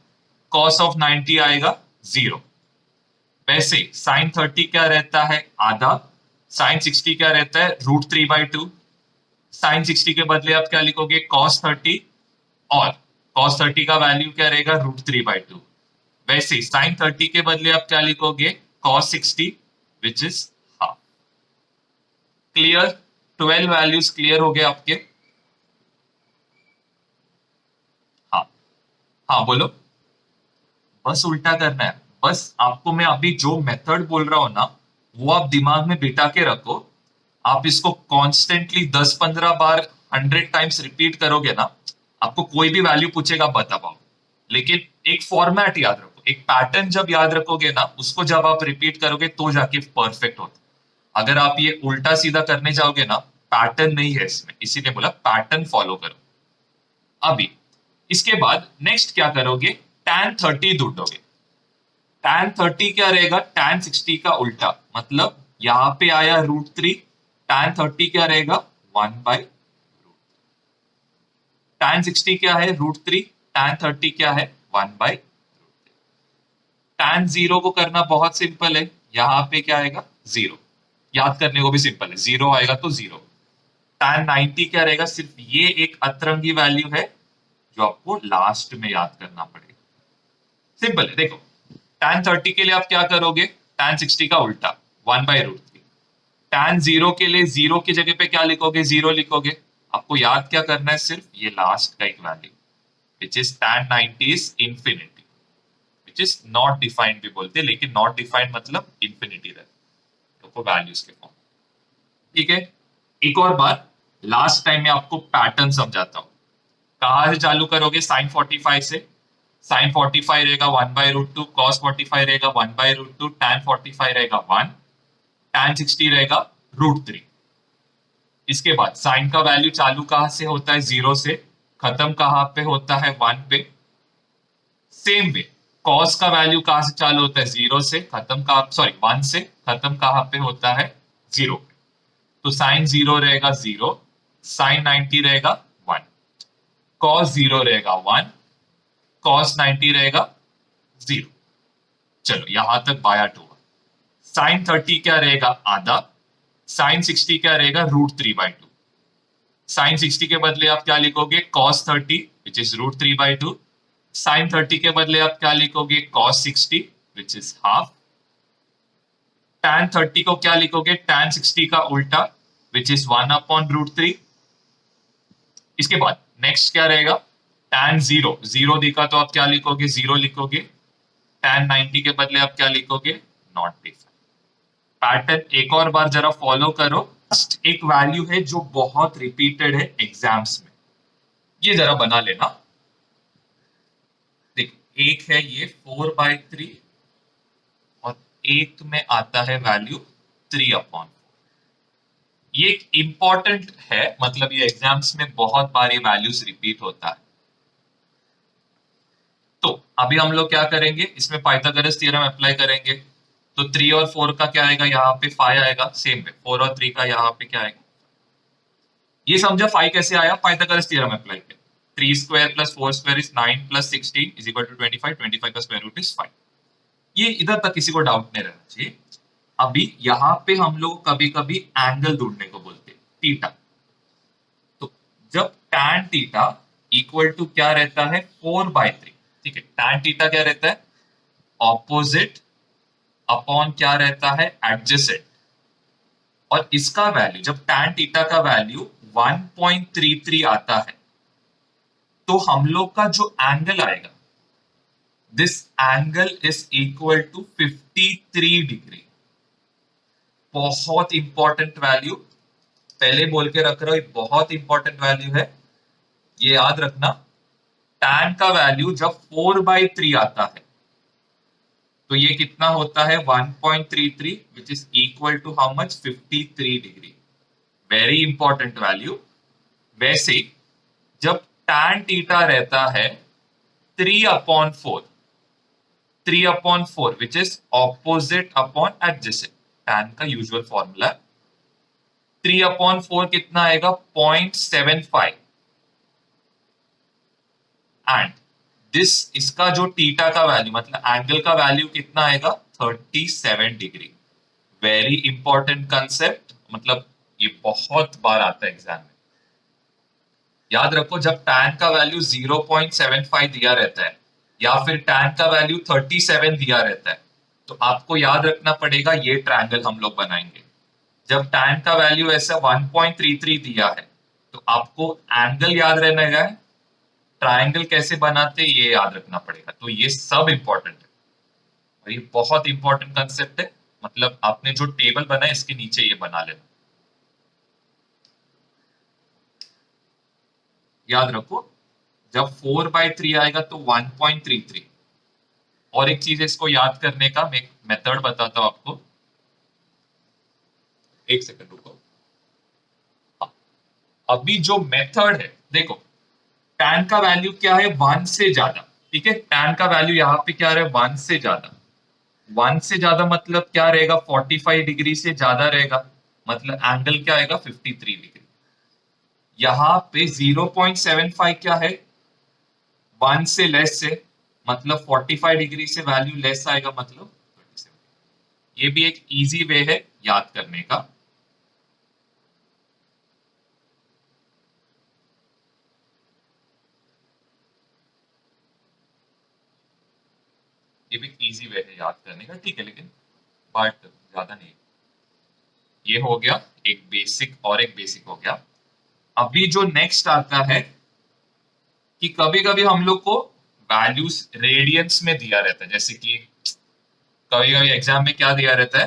कॉस ऑफ 90 आएगा जीरो। वैसे साइन 30 क्या रहता है, आधा। साइन 60 क्या रहता है, √3/2। साइन 60 के बदले आप क्या लिखोगे, कॉस 30। और cos 30 का वैल्यू क्या रहेगा √3/2। वैसे sin 30 के बदले आप क्या लिखोगे cos 60 which is half. Clear? 12 values clear हो गए आपके? हाँ हाँ बोलो। बस उल्टा करना है। बस आपको मैं अभी जो मेथड बोल रहा हूं ना वो आप दिमाग में बिठा के रखो। आप इसको कॉन्स्टेंटली 10-15 बार 100 टाइम्स रिपीट करोगे ना, आपको कोई भी वैल्यू पूछेगा बता पाओ। लेकिन एक फॉर्मेट याद रखो, एक पैटर्न जब याद रखोगे ना उसको जब आप रिपीट करोगे तो जाके परफेक्ट होता। अगर आप ये उल्टा सीधा करने जाओगे ना, पैटर्न नहीं है इसमें, इसीलिए बोला पैटर्न फॉलो करो। अभी इसके बाद नेक्स्ट क्या करोगे, tan 30 ढूंढोगे। tan 30 क्या रहेगा, tan 60 का उल्टा, मतलब यहां पे आया √3, tan 30 क्या रहेगा 1/। tan 60 क्या है √3, tan 30 क्या है 1/। tan 0 को करना बहुत सिंपल है, यहां पे क्या आएगा 0। याद करने को भी सिंपल है, 0 आएगा तो 0। tan 90 क्या रहेगा, सिर्फ ये एक अतरंगी वैल्यू है जो आपको लास्ट में याद करना पड़ेगा। सिंपल है, देखो tan 30 के लिए आप क्या करोगे, tan 60 का उल्टा 1/√3। tan 0 के लिए 0 की जगह पे क्या लिखोगे, 0 लिखोगे। आपको याद क्या करना है, सिर्फ ये लास्ट का एक value which is tan 90 is infinity, which is not defined भी बोलते हैं, लेकिन नॉट डिफाइंड मतलब इंफिनिटी रहता है वैल्यूज के फॉर्म। ठीक है, एक और बार लास्ट टाइम में आपको पैटर्न समझाता हूं। कहां से चालू करोगे, sin 45 से। sin 45 रहेगा 1/√2, cos 45 रहेगा 1/√2, tan 45 रहेगा 1, tan 60 रहेगा √3। इसके बाद साइन का वैल्यू चालू कहां से होता है, 0 से, खत्म कहां पे होता है 1 पे। सेम वे कॉस का वैल्यू कहां से चालू होता है, 0 से, खत्म कहां, सॉरी 1 से, खत्म कहां पे होता है 0 पे। तो sin 0 रहेगा 0, sin 90 रहेगा 1, cos 0 रहेगा 1, cos 90 रहेगा 0। चलो यहां तक बायाट हुआ। sin 30 क्या रहेगा आधा, sin 60 क्या रहेगा √3/2। sin 60 के बदले आप क्या लिखोगे cos 30 विच इज √3/2। sin 30 के बदले आप क्या लिखोगे cos 60 which is half. tan 30 को क्या लिखोगे, tan 60 का उल्टा विच इज 1/√3। इसके बाद नेक्स्ट क्या रहेगा, tan 0, 0 दिखा तो आप क्या लिखोगे 0 लिखोगे। tan 90 के बदले आप क्या लिखोगे नॉट डिफाइंड। पैटर्न एक और बार जरा फॉलो करो। एक वैल्यू है जो बहुत रिपीटेड है एग्जाम्स में, ये जरा बना लेना। देखो एक है ये 4/3 और एक में आता है वैल्यू 3/4। ये एक इंपॉर्टेंट है, मतलब ये एग्जाम्स में बहुत बार ये वैल्यूज रिपीट होता है। तो अभी हम लोग क्या करेंगे, इसमें पाइथागोरस थ्योरम अप्लाई करेंगे। तो 3 और 4 का क्या आएगा, यहाँ पे 5 आएगा। सेम है 4 और 3 का यहाँ पे क्या आएगा, ये समझा 5 कैसे आया, पाइथागोरस थ्योरम अप्लाई किया। 3² + 4² इज 9 + 16 इज इक्वल टू 25, 25 का स्क्वायर रूट इज 5। ये इधर तक किसी को डाउट नहीं रहना चाहिए। अभी यहाँ पे हम लोग कभी कभी एंगल ढूंढने को बोलते हैं, थीटा। तो जब tan थीटा इक्वल टू क्या रहता है 4/3, ठीक है, tan थीटा क्या रहता है ऑपोजिट अपॉन क्या रहता है एडजेसेंट। और इसका वैल्यू जब tan थीटा का वैल्यू 1.33 आता है तो हम लोग का जो एंगल आएगा, this angle is equal to 53 degree. बहुत इंपॉर्टेंट वैल्यू, पहले बोल के रख रहा हूं, बहुत इंपॉर्टेंट वैल्यू है, ये याद रखना। tan का वैल्यू जब 4/3 आता है तो ये कितना होता है 1.33 which is equal to how much 53 degree. Very important value. वैसे जब tan थीटा रहता है 3/4, 3/4 which is opposite upon adjacent, tan का यूजुअल फॉर्मूला 3/4 कितना आएगा 0.75। एंड दिस इसका जो थीटा का वैल्यू मतलब एंगल का वैल्यू कितना आएगा 37 डिग्री। वेरी इंपॉर्टेंट कंसेप्ट, मतलब ये बहुत बार आता है एग्जाम में। याद रखो जब tan का वैल्यू 0.75 दिया रहता है या फिर tan का वैल्यू 37 दिया रहता है, तो आपको याद रखना पड़ेगा ये ट्रायंगल हम लोग बनाएंगे। जब tan का वैल्यू ऐसा 1.33 दिया है तो आपको एंगल याद रहना है, ट्रायंगल कैसे बनाते ये याद रखना पड़ेगा। तो ये सब इंपॉर्टेंट है और ये बहुत इंपॉर्टेंट कंसेप्ट है। मतलब आपने जो टेबल बनाया इसके नीचे ये बना लेना, याद रखो। जब 4/3 आएगा तो 1.33। और एक चीज है इसको याद करने का, मैं एक मेथड बताता हूं आपको। एक सेकंड रुको। हाँ, अभी जो मेथड है देखो, tan का वैल्यू क्या है 1 से ज्यादा, ठीक है। tan का वैल्यू यहाँ पे क्या रहा है 1 से ज्यादा। 1 से ज्यादा मतलब क्या रहेगा, 45 डिग्री से ज्यादा रहेगा, मतलब एंगल क्या आएगा 53 डिग्री। यहाँ पे 0.75 क्या है, 1 से लेस है, मतलब 45 डिग्री से वैल्यू लेस आएगा, मतलब 27। ये भी एक इजी वे है याद करने का। ये भी इजी वे है याद करने का, ठीक है, लेकिन बट ज्यादा नहीं। ये हो गया एक बेसिक, और एक बेसिक हो गया। अभी जो नेक्स्ट आता है कि कभी कभी हम लोग को वैल्यूज रेडियंस में दिया रहता है, जैसे कि कभी कभी एग्जाम में क्या दिया रहता है,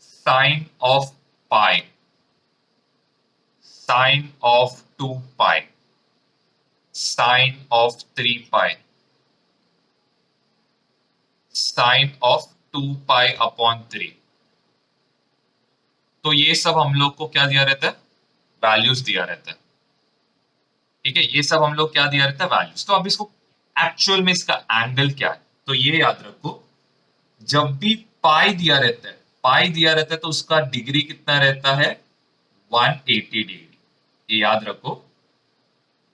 sine of pi, sine of 2 pi, sine of 3 pi, sine of 2 pi upon 3। तो ये सब हम लोग को क्या दिया रहता है, वैल्यूज दिया रहता है, ठीक है। ये सब हम लोग क्या दिया रहता है, वैल्यूज। तो अब इसको एक्चुअल में इसका एंगल क्या है, तो ये याद रखो। जब भी पाई दिया रहता है, पाई दिया रहता है तो उसका डिग्री कितना रहता है 180 डिग्री, ये याद रखो।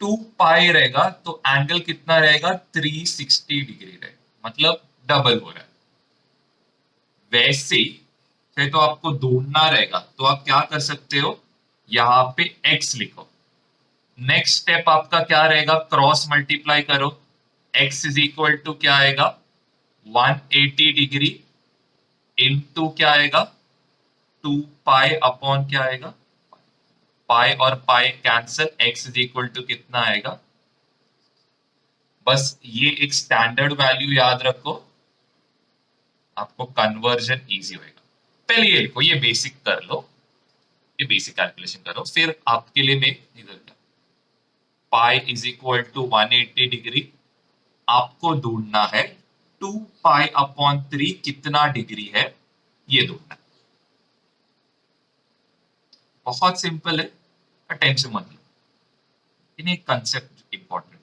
2 पाई रहेगा तो एंगल कितना रहेगा 360 डिग्री रहेगा, मतलब डबल हो रहा है। वैसे ही फिर तो आपको ढूंढना रहेगा, तो आप क्या कर सकते हो, यहां पे x लिखो। नेक्स्ट स्टेप आपका क्या रहेगा, क्रॉस मल्टीप्लाई करो। x इज इक्वल टू क्या आएगा 180 डिग्री इनटू क्या आएगा 2 पाई अपॉन क्या आएगा, पाई और pi cancel, x is equal to कितना आएगा। बस ये एक स्टैंडर्ड वैल्यू याद रखो, आपको कन्वर्जन इजी होएगा। पहले ये लिखो, ये बेसिक कर लो, ये बेसिक कैलकुलेशन करो, फिर आपके लिए मैं इधर क्या, pi is equal to 180 degree, आपको ढूंढना है 2 पाई अपॉन 3 कितना डिग्री है, ये ढूंढना है। बहुत सिंपल है, टेंशन मत लो, लेकिन एक कंसेप्ट इंपॉर्टेंट है।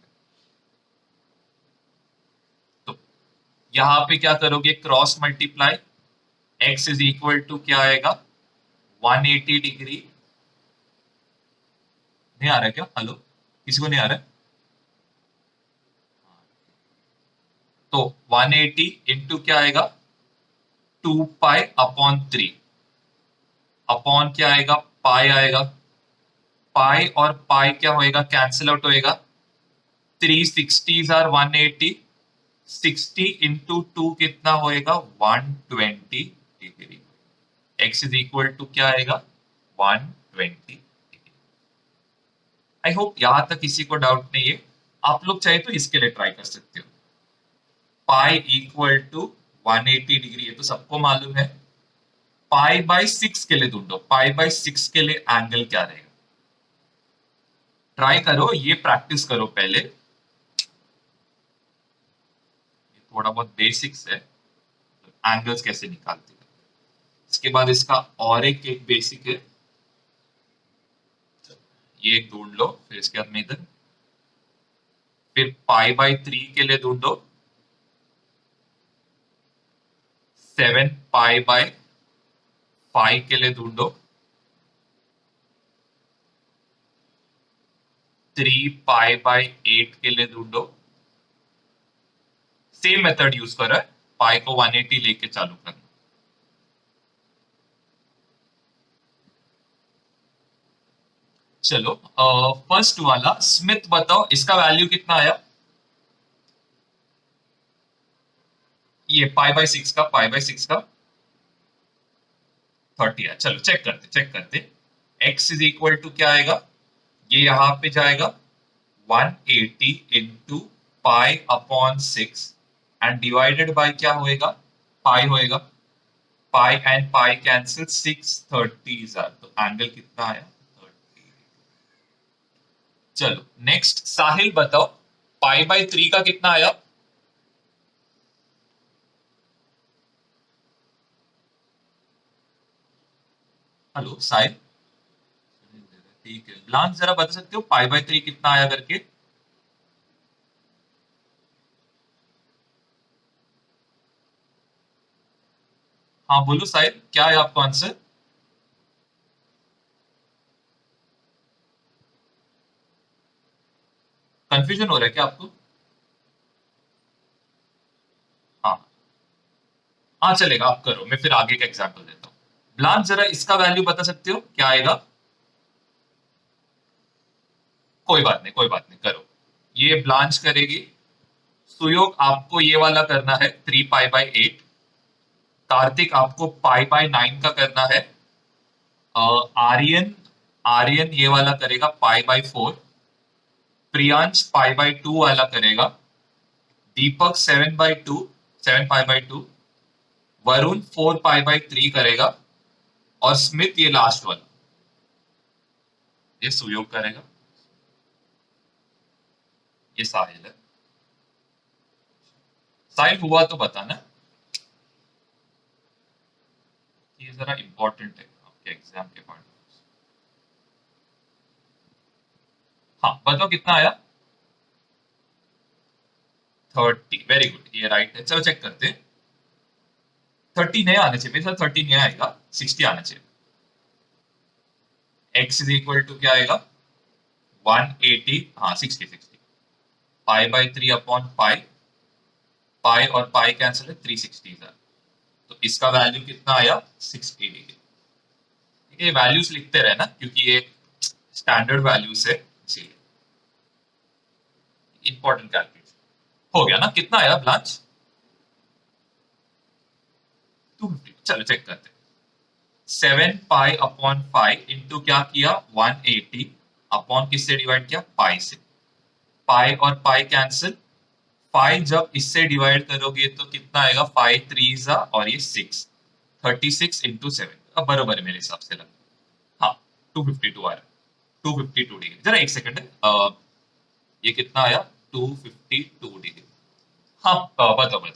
तो यहां पे क्या करोगे, cross multiply, x is equal to क्या आएगा 180 डिग्री। नहीं आ रहा है क्या, हेलो, किसी को नहीं आ रहा है? तो 180 इंटू क्या आएगा 2 पाई अपॉन 3, अपॉन क्या आएगा पाई आएगा, पाई और पाई क्या होएगा, कैंसिल आउट होएगा। 360 = 180, 60 इंटू 2 कितना होएगा 120 degree. x is equal to क्या आएगा 120 डिग्री। आई होप यहां तक किसी को डाउट नहीं है। आप लोग चाहे तो इसके लिए ट्राई कर सकते हो। पाई इक्वल टू 180 डिग्री, ये तो सबको मालूम है। पाई/6 के लिए ढूंढो, पाई/6 के लिए एंगल क्या रहेगा, ट्राई करो, ये प्रैक्टिस करो पहले। ये थोड़ा बहुत बेसिक्स है, एंगल्स कैसे निकालते हैं। इसके बाद इसका और एक बेसिक है, ये एक ढूंढ लो, फिर इसके बाद में इधर, फिर पाई/3 के लिए ढूंढो, 7 पाई/5 के लिए ढूंढो, 3 पाई/8 के लिए ढूंढो। सेम मेथड यूज करो, पाई को 180 लेके चालू करना। चलो फर्स्ट वाला स्मिथ बताओ इसका वैल्यू कितना आया। ये पाई बाय 6 का, पाई बाय 6 का 30 है। चलो चेक करते x इज इक्वल टू क्या आएगा, ये यहां पे जाएगा 180 into pi upon 6 and divided by क्या होएगा, पाई होएगा। पाई एंड पाई कैंसिल, 630 तो एंगल कितना आया 30। चलो नेक्स्ट साहिल बताओ पाई बाय 3 का कितना आया। हेलो साहिल, ठीक है ब्लांक जरा बता सकते हो पाई बाय 3 कितना आया करके। हाँ बोलो साहिल, क्या है आपका आंसर। कंफ्यूजन हो रहा है क्या आपको। हाँ हाँ चलेगा, आप करो, मैं फिर आगे का एग्जांपल देता हूँ। ब्लांक जरा इसका वैल्यू बता सकते हो क्या आएगा। कोई बात नहीं करो। ये ब्लांच करेगी। सुयोग आपको ये वाला करना है 3 पाई बाय 8। कार्तिक आपको पाई बाय 9 का करना है। आर्यन आर्यन ये वाला करेगा pi by 4। Priyansh pi by 2 वाला करेगा। दीपक 7/2, 7 pi by 2। Varun 4 pi by 3 करेगा। और स्मिथ ये लास्ट वाला, ये सुयोग करेगा। ये साहिल है। साहिल हुआ तो बताना। ये जरा इंपॉर्टेंट है आपके एग्जाम के पॉइंट। हाँ बताओ कितना आया। 30, वेरी गुड, ये राइट है। चलो चेक करते हैं। 30 नहीं आना चाहिए मेरे साथ, 30 नहीं आएगा, 60 आना चाहिए। x इज इक्वल टू क्या आएगा 180, हाँ 60 पाई बाय 3 अपॉन पाई। पाई और पाई कैंसिल है, 360 था। तो इसका वैल्यू कितना आया 60 डिग्री। ठीक है, ये वैल्यूज लिखते रहना क्योंकि ये स्टैंडर्ड वैल्यूज है, इसीलिए इंपॉर्टेंट कैलकुलेशन। हो गया ना, कितना आया ब्लांच 250। चलो चेक करते हैं। 7 पाई अपॉन 5 इंटू क्या किया 180 अपॉन किससे डिवाइड किया, पाई से। पाई और पाई कैंसिल। 5 जब इससे डिवाइड करोगे तो कितना आएगा, 5 3 और ये 6, 36 इंटू 7। अब बरोबर है मेरे हिसाब से लगा। हाँ 252 आ रहा है, 252 डिग्री। जरा एक सेकंड है, ये कितना आया 252 डिग्री। हाँ बताओ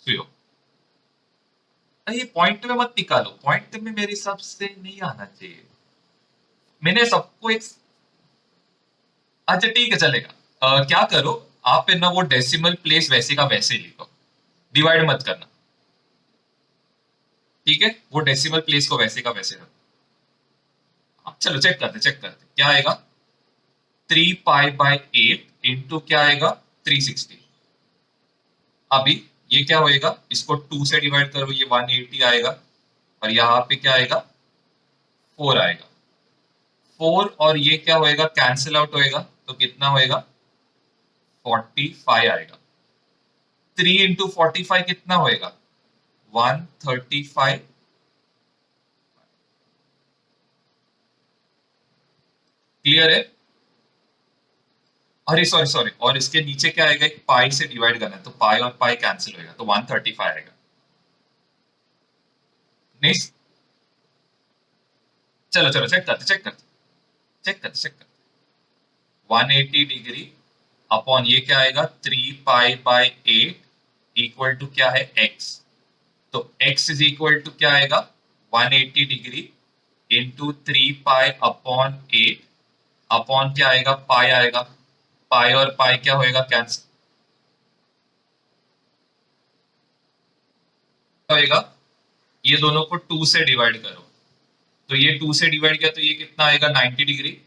सुयो। ये पॉइंट में मत निकालो, पॉइंट में मेरे हिसाब से नहीं आना चाहिए। मैंने सबको एक, अच्छा ठीक है चलेगा। क्या करो आप है ना, वो डेसिमल प्लेस वैसे का वैसे ही लिखो, डिवाइड मत करना। ठीक है, वो डेसिमल प्लेस को वैसे का वैसे रखो। हाँ, चलो चेक करते क्या आएगा। 3 पाई बाय 8 इंटू क्या आएगा 360। अभी ये क्या होएगा, इसको 2 से डिवाइड करो, ये 180 आएगा। और यहाँ पे क्या आएगा 4 आएगा। 4 और ये क्या होएगा, कैंसिल आउट होएगा, तो कितना होएगा 45 आएगा। 3 इंटू 45 कितना होएगा 135। क्लियर है। अरे सॉरी सॉरी, और इसके नीचे क्या आएगा, एक पाई से डिवाइड करना है तो पाई और पाई कैंसिल होएगा, तो 135 आएगा। नहीं, चलो चेक करते 180 डिग्री अपॉन ये क्या आएगा 3 पाई बाय 8 इक्वल टू क्या है x। तो x इज इक्वल टू क्या आएगा 180 degree into 3 pi upon 8 upon क्या आएगा पाई आएगा। पाई और पाई क्या होएगा कैंसिल होएगा। ये दोनों को 2 से डिवाइड करो, तो ये 2 से डिवाइड किया तो ये कितना आएगा 90 डिग्री।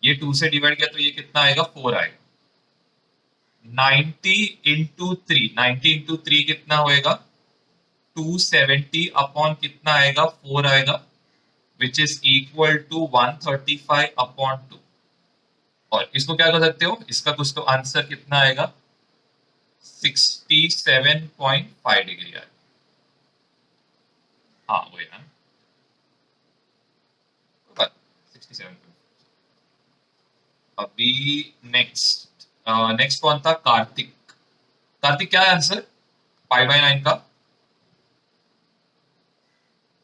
ये 2 से डिवाइड किया तो ये कितना आएगा 4 आएगा। 90 इंटू 3 कितना होएगा 270 अपॉन कितना आएगा 4 आएगा। Which is equal to 135/2। और इसको क्या कर सकते हो, इसका कुछ तो आंसर कितना आएगा, 67.5 डिग्री आएगा। हाँ वही ना, 67। अभी नेक्स्ट, नेक्स्ट कौन था, कार्तिक। कार्तिक क्या है आंसर पाई/9 का,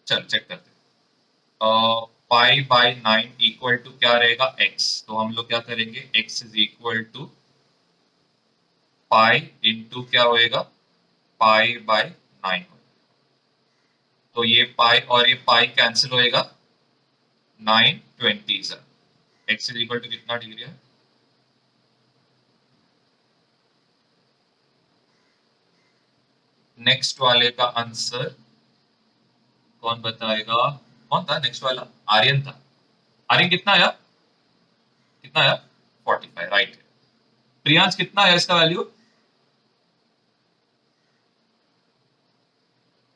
चल चेक करते हैं। पाई/9 इक्वल टू क्या रहेगा, एक्स। तो हम लोग क्या करेंगे, x is equal to pi into क्या होएगा, पाई/9। तो ये पाई और ये पाई कैंसिल होएगा, 920 sir. X is equal to कितना डिग्री है, नेक्स्ट वाले का आंसर कौन बताएगा, कौन था नेक्स्ट वाला, आर्यन था। आर्यन कितना आया, कितना आया, 45, राइट। प्रियांश कितना आया इसका वैल्यू,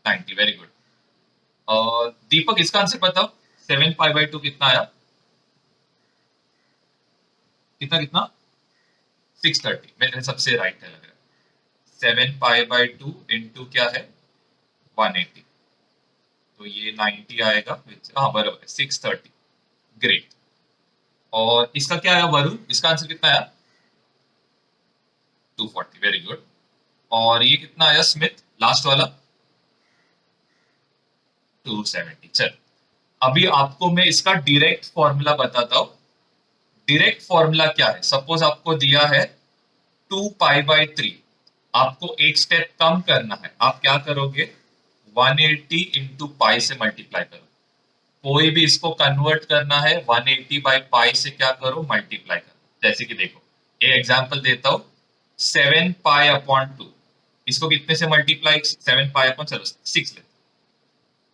90, वेरी गुड। और दीपक इसका आंसर बताओ, 7 पाई/2 कितना आया, कितना कितना, 630, मेरे सबसे राइट है लग रहा है। 7 पाई/2 इंटू क्या है, 180। तो ये 90 आएगा, हाँ बराबर है, 630, ग्रेट। और इसका क्या आया वरुण, इसका आंसर कितना आया, 240, वेरी गुड। और ये कितना आया स्मिथ, लास्ट वाला, 270। चल अभी आपको मैं इसका डायरेक्ट फॉर्मूला बताता हूँ। डायरेक्ट फॉर्मूला क्या है, सपोज आपको दिया है 2 पाई/3, आपको एक स्टेप कम करना है, आप क्या करोगे, 180 इंटू पाई से मल्टीप्लाई करो। कोई भी इसको कन्वर्ट करना है, 180 बाई पाई से क्या करो, मल्टीप्लाई करो। जैसे कि देखो, ये एग्जांपल देता हूं, 7 पाई/2, इसको कितने से मल्टीप्लाई, 7 पाई, चलो 6 ले,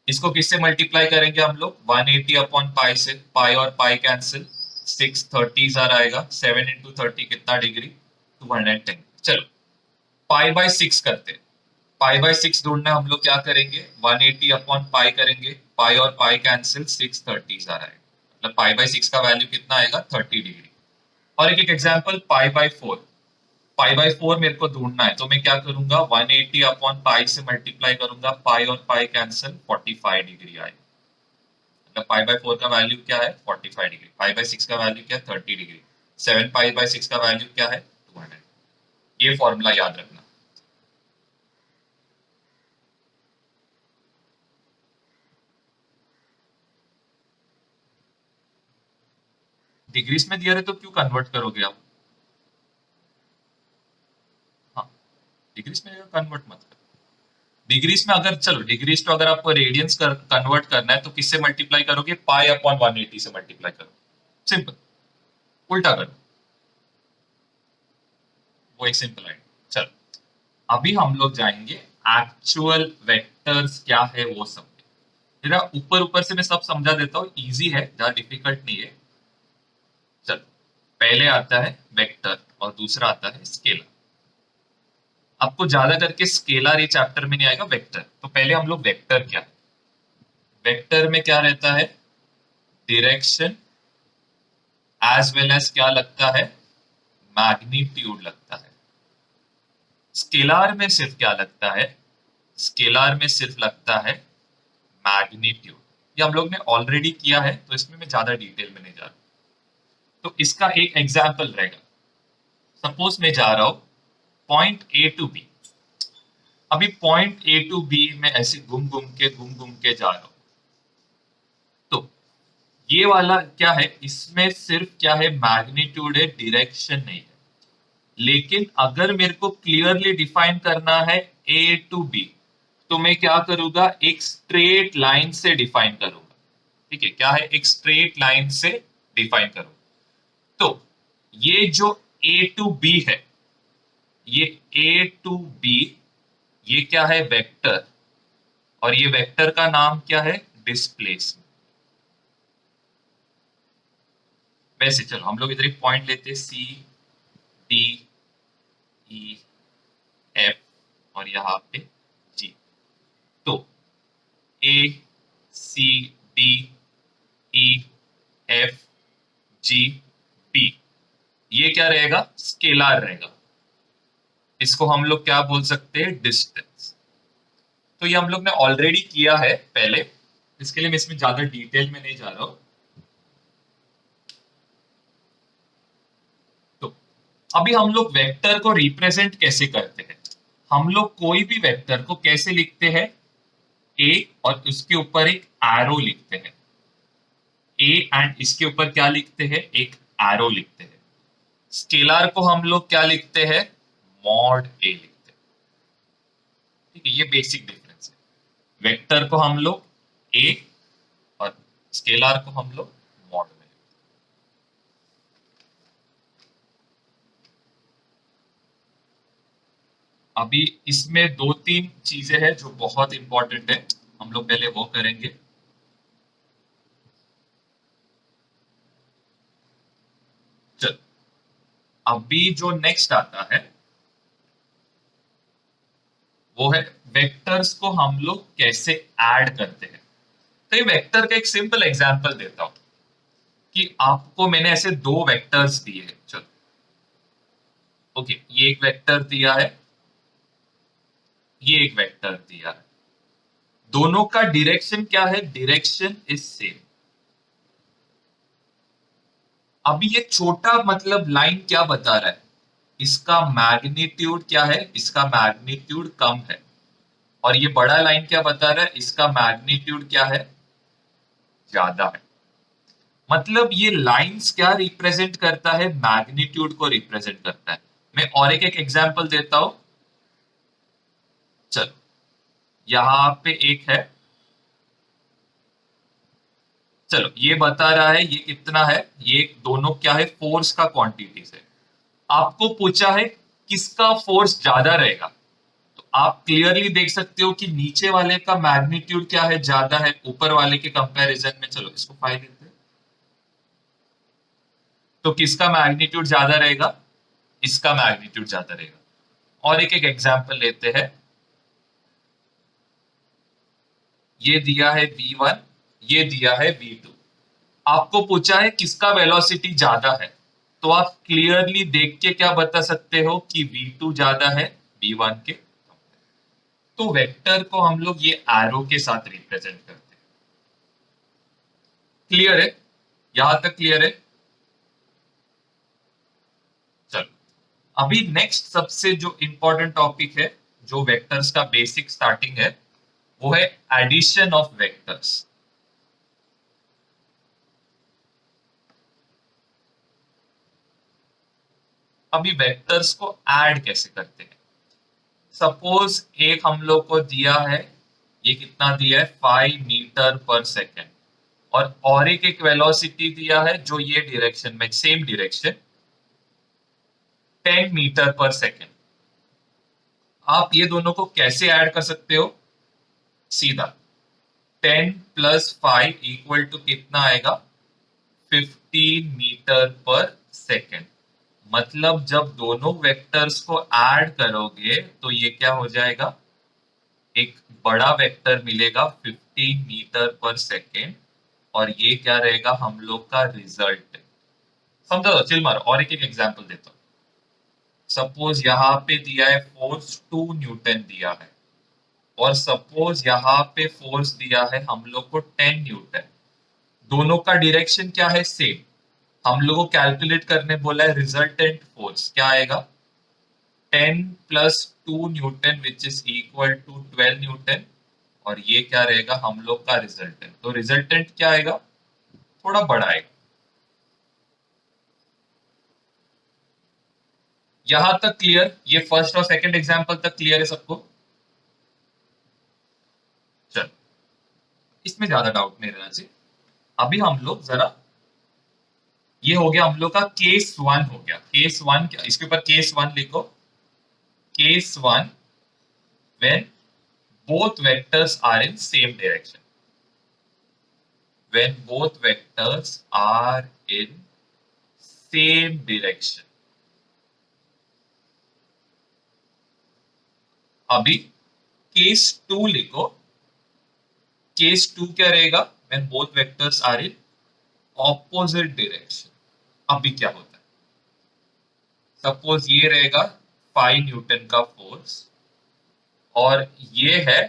इसको किससे मल्टीप्लाई करेंगे हम लोग, 180/पाई से, पाई और पाई कैंसिल, 630 आएगा, 7 इंटू 30 कितना डिग्री, 210। चलो पाई/6 करते हैं, पाई/6 ढूंढना है, हम लोग क्या करेंगे, 180/पाई करेंगे, पाई और पाई कैंसिल, 630 आ रहा है, मतलब पाई/6 का वैल्यू कितना आएगा, 30 डिग्री। और एक एक एग्जाम्पल, पाई/4, पाई/4 मेरे को ढूंढना है, तो मैं क्या करूंगा, 180/पाई से मल्टीप्लाई करूंगा, पाई और पाई कैंसिल, 45 डिग्री आएगा। मतलब पाई/4 का वैल्यू क्या है, 45 डिग्री, पाई/6 का वैल्यू क्या है, 30 डिग्री, 7 पाई/6 का वैल्यू क्या है, 200। ये फॉर्मूला याद रखना। डिग्रीज में दिया रहे तो क्यों कन्वर्ट करोगे आप, हाँ डिग्रीज में कन्वर्ट मत करो। डिग्रीज में अगर, चलो डिग्रीज तो अगर आपको रेडियंस कर कन्वर्ट करना है तो किससे मल्टीप्लाई करोगे, पाई/180 से मल्टीप्लाई करो, सिंपल, उल्टा करो, वो एक सिंपल है। चलो अभी हम लोग जाएंगे एक्चुअल वेक्टर्स क्या है वो सब। जरा ऊपर ऊपर से मैं सब समझा देता हूँ, इजी है, ज्यादा डिफिकल्ट नहीं है। चलो पहले आता है वेक्टर और दूसरा आता है स्केलर। आपको ज्यादा करके स्केलर ये चैप्टर में नहीं आएगा, वेक्टर। तो पहले हम लोग वेक्टर क्या है, वेक्टर में क्या रहता है, डायरेक्शन एज वेल एज क्या लगता है, मैग्नीट्यूड लगता है। स्केलार में सिर्फ क्या लगता है, स्केलार में सिर्फ लगता है मैग्नीट्यूड। ये हम लोग ने ऑलरेडी किया है, तो इसमें मैं ज्यादा डिटेल में नहीं जा रहा। तो इसका एक एग्जाम्पल रहेगा, सपोज मैं जा रहा हूं पॉइंट ए टू बी। अभी पॉइंट ए टू बी में ऐसे घूम घूम के जा रहा हूं। तो ये वाला क्या है, इसमें सिर्फ क्या है, मैग्नीट्यूड है, डायरेक्शन नहीं है। लेकिन अगर मेरे को क्लियरली डिफाइन करना है ए टू बी, तो मैं क्या करूंगा, एक स्ट्रेट लाइन से डिफाइन करूंगा। ठीक है, क्या है, एक स्ट्रेट लाइन से डिफाइन करूंगा। तो ये जो ए टू बी है, ये ए टू बी, ये क्या है, वेक्टर। और ये वेक्टर का नाम क्या है, डिस्प्लेसमेंट। वैसे चलो हम लोग इधर एक पॉइंट लेते हैं, सी डी ई एफ और यहाँ पे जी। तो A C D E F G B, ये क्या रहेगा? स्केलर रहेगा। इसको हम लोग क्या बोल सकते हैं? डिस्टेंस। तो ये हम लोग ने ऑलरेडी किया है पहले, इसके लिए मैं इसमें ज्यादा डिटेल में नहीं जा रहा हूं। तो अभी हम लोग वेक्टर को रिप्रेजेंट कैसे करते हैं? हम लोग कोई भी वेक्टर को कैसे लिखते हैं? ए और उसके ऊपर एक एरो लिखते हैं। ए एंड इसके ऊपर क्या लिखते हैं? एक एरो लिखते हैं। स्केलर को हम लोग क्या लिखते हैं? मॉड ए लिखते हैं। ठीक है, ये बेसिक डिफरेंस है। वेक्टर को हम लोग ए और स्केलर को हम लोग मॉड में। अभी इसमें दो तीन चीजें हैं जो बहुत इंपॉर्टेंट है, हम लोग पहले वो करेंगे। चल, अभी जो नेक्स्ट आता है वो है वेक्टर्स को हम लोग कैसे ऐड करते हैं। तो ये वेक्टर का एक सिंपल एग्जांपल देता हूं कि आपको मैंने ऐसे दो वेक्टर्स दिए हैं। चलो, ओके, ये एक वेक्टर दिया है, ये एक वेक्टर दिया है। दोनों का डायरेक्शन क्या है? Direction is same. अभी ये छोटा मतलब लाइन क्या बता रहा है? इसका मैग्नीट्यूड क्या है? इसका मैग्नीट्यूड कम है। और ये बड़ा लाइन क्या बता रहा है? इसका मैग्नीट्यूड क्या है? ज्यादा है। मतलब ये लाइंस क्या रिप्रेजेंट करता है? मैग्नीट्यूड को रिप्रेजेंट करता है। मैं और एक एग्जांपल देता हूं। चलो, यहां पे एक है। चलो, ये बता रहा है ये कितना है। ये दोनों क्या है? फोर्स का क्वांटिटीज है। आपको पूछा है किसका फोर्स ज्यादा रहेगा। तो आप क्लियरली देख सकते हो कि नीचे वाले का मैग्नीट्यूड क्या है? ज्यादा है ऊपर वाले के कंपैरिजन में। चलो, इसको फाइल देते हैं। तो किसका मैग्नीट्यूड ज्यादा रहेगा? इसका मैग्नीट्यूड ज्यादा रहेगा। और एक एक एग्जांपल लेते हैं। ये दिया है v1, ये दिया है v2। आपको पूछा है किसका वेलोसिटी ज्यादा है। तो आप क्लियरली देख के क्या बता सकते हो कि v2 ज्यादा है v1 के। तो वेक्टर को हम लोग ये एरो के साथ रिप्रेजेंट करते हैं। क्लियर है? यहां तक क्लियर है? चलो, अभी नेक्स्ट सबसे जो इंपॉर्टेंट टॉपिक है, जो वेक्टर्स का बेसिक स्टार्टिंग है, वो है एडिशन ऑफ वेक्टर्स। अभी वेक्टर्स को ऐड कैसे करते हैं? सपोज एक हम लोग को दिया है, ये कितना दिया है? 5 मीटर पर सेकेंड। और एक वेलोसिटी दिया है जो ये डायरेक्शन में, सेम डायरेक्शन, 10 मीटर पर सेकेंड। आप ये दोनों को कैसे ऐड कर सकते हो? सीधा 10 + 5 = कितना आएगा? 15 मीटर पर सेकेंड। मतलब जब दोनों वेक्टर्स को ऐड करोगे तो ये क्या हो जाएगा? एक बड़ा वेक्टर मिलेगा 15 मीटर पर सेकेंड। और ये क्या रहेगा? हम लोग का रिजल्ट। समझो, चिल मारो, और एक एक एग्जांपल देता हूं। सपोज यहाँ पे दिया है फोर्स 2 न्यूटन दिया है, और सपोज यहाँ पे फोर्स दिया है हम लोग को 10 न्यूटन। दोनों का डायरेक्शन क्या है? सेम। हम लोग को कैलकुलेट करने बोला है रिजल्टेंट फोर्स। क्या आएगा? 10 + 2 newton which is equal to 12 newton. और ये क्या रहेगा? हम लोग का रिजल्टेंट। तो रिजल्टेंट क्या आएगा? थोड़ा बड़ा आएगा। यहां तक क्लियर? ये फर्स्ट और सेकंड एग्जांपल तक क्लियर है सबको? चल, इसमें ज्यादा डाउट नहीं रहना चाहिए। अभी हम लोग जरा, ये हो गया हम लोग का केस 1 हो गया। केस 1 क्या? इसके ऊपर केस 1 लिखो। Case 1, when both vectors are in same direction. When both vectors are in same direction. अभी केस 2 लिखो। केस 2 क्या रहेगा? When both vectors are in opposite direction. अभी क्या होता है, सपोज ये रहेगा 5 न्यूटन का फोर्स और ये है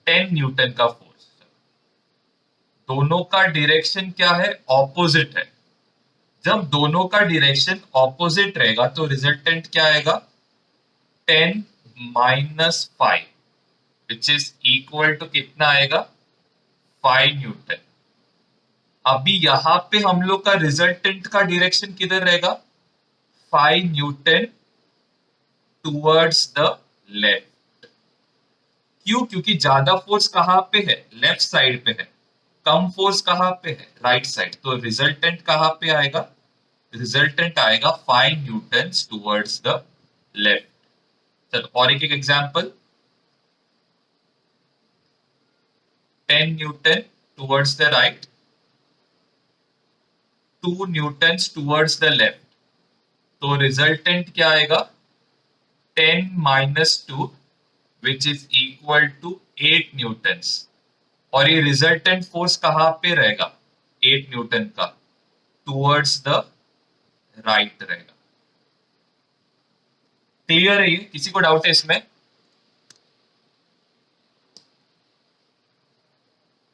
10 न्यूटन का फोर्स। दोनों का डायरेक्शन क्या है, ऑपोजिट है। जब दोनों का डायरेक्शन ऑपोजिट रहेगा तो रिजल्टेंट क्या आएगा, 10 minus 5 which is equal to कितना आएगा, 5 न्यूटन। अभी यहां पे हम लोग का रिजल्टेंट का डायरेक्शन किधर रहेगा, 5 न्यूटन टुवर्ड्स द लेफ्ट। क्यों, क्योंकि ज्यादा फोर्स कहां पे है, लेफ्ट साइड पे है, कम फोर्स कहां पे है, राइट साइड। तो रिजल्टेंट कहां पे आएगा, रिजल्टेंट आएगा 5 न्यूटन टुवर्ड्स द लेफ्ट। चलो और एक एक example, 10 newton towards the right, 2 newton towards the left. तो रिजल्टेंट क्या आएगा, 10 minus 2 which is equal to 8 newtons. और ये रिजल्टेंट फोर्स कहां पे रहेगा, 8 न्यूटन का, टुवर्ड्स द राइट रहेगा। क्लियर है ये, किसी को डाउट है इसमें,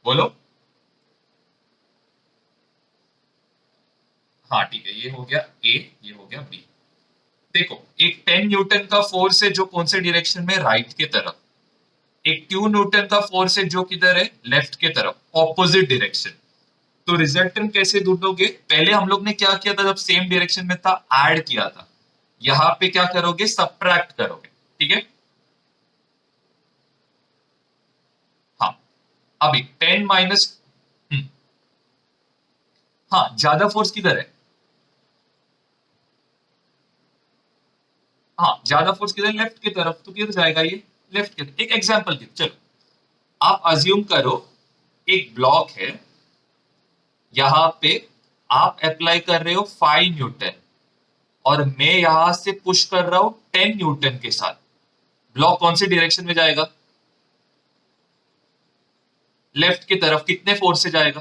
बोलो। हाँ ठीक है, ये हो गया ए, ये हो गया बी। देखो एक 10 न्यूटन का फोर्स है जो कौन से डायरेक्शन में, राइट के तरफ। एक 2 न्यूटन का फोर्स है जो किधर है, लेफ्ट के तरफ, ऑपोजिट डायरेक्शन। तो रिजल्टेंट कैसे ढूंढोगे, पहले हम लोग ने क्या किया था, जब सेम डायरेक्शन में था ऐड किया था। यहां पे क्या करोगे, सबट्रैक्ट करोगे, ठीक है। हाँ अभी 10 माइनस, हाँ ज्यादा फोर्स किधर है, हाँ ज्यादा फोर्स किधर, लेफ्ट की तरफ। तो किधर जाएगा ये, लेफ्ट की तरफ। एक एग्जांपल की, चलो आप अज्यूम करो एक ब्लॉक है, यहां पे आप अप्लाई कर रहे हो 5 न्यूटन और मैं यहां से पुश कर रहा हूं 10 न्यूटन के साथ। ब्लॉक कौन सी डायरेक्शन में जाएगा, लेफ्ट की तरफ। कितने फोर्स से जाएगा,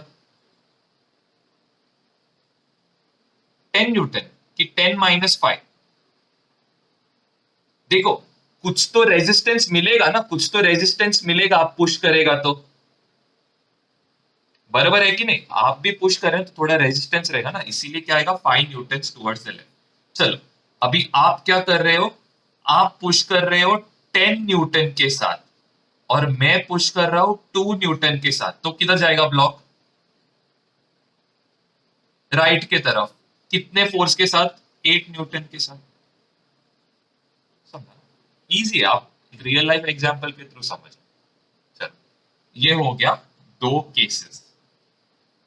10 न्यूटन की 10 माइनस 5। देखो कुछ तो रेजिस्टेंस मिलेगा ना, कुछ तो रेजिस्टेंस मिलेगा, आप पुश करेगा तो। बराबर है कि नहीं, आप भी पुश करें तो थोड़ा रेजिस्टेंस रहेगा ना, इसीलिए क्या आएगा, 5 न्यूटन टुवर्ड्स द लेफ्ट। चलो अभी आप क्या कर रहे हो, आप पुश कर रहे हो 10 न्यूटन के साथ और मैं पुश कर रहा हूं 2 न्यूटन के साथ। तो किधर जाएगा ब्लॉक, राइट के तरफ। कितने फोर्स के साथ, 8 न्यूटन के साथ। समझा, इजी है, आप रियल लाइफ एग्जांपल के थ्रू समझ। चलो ये हो गया दो केसेस।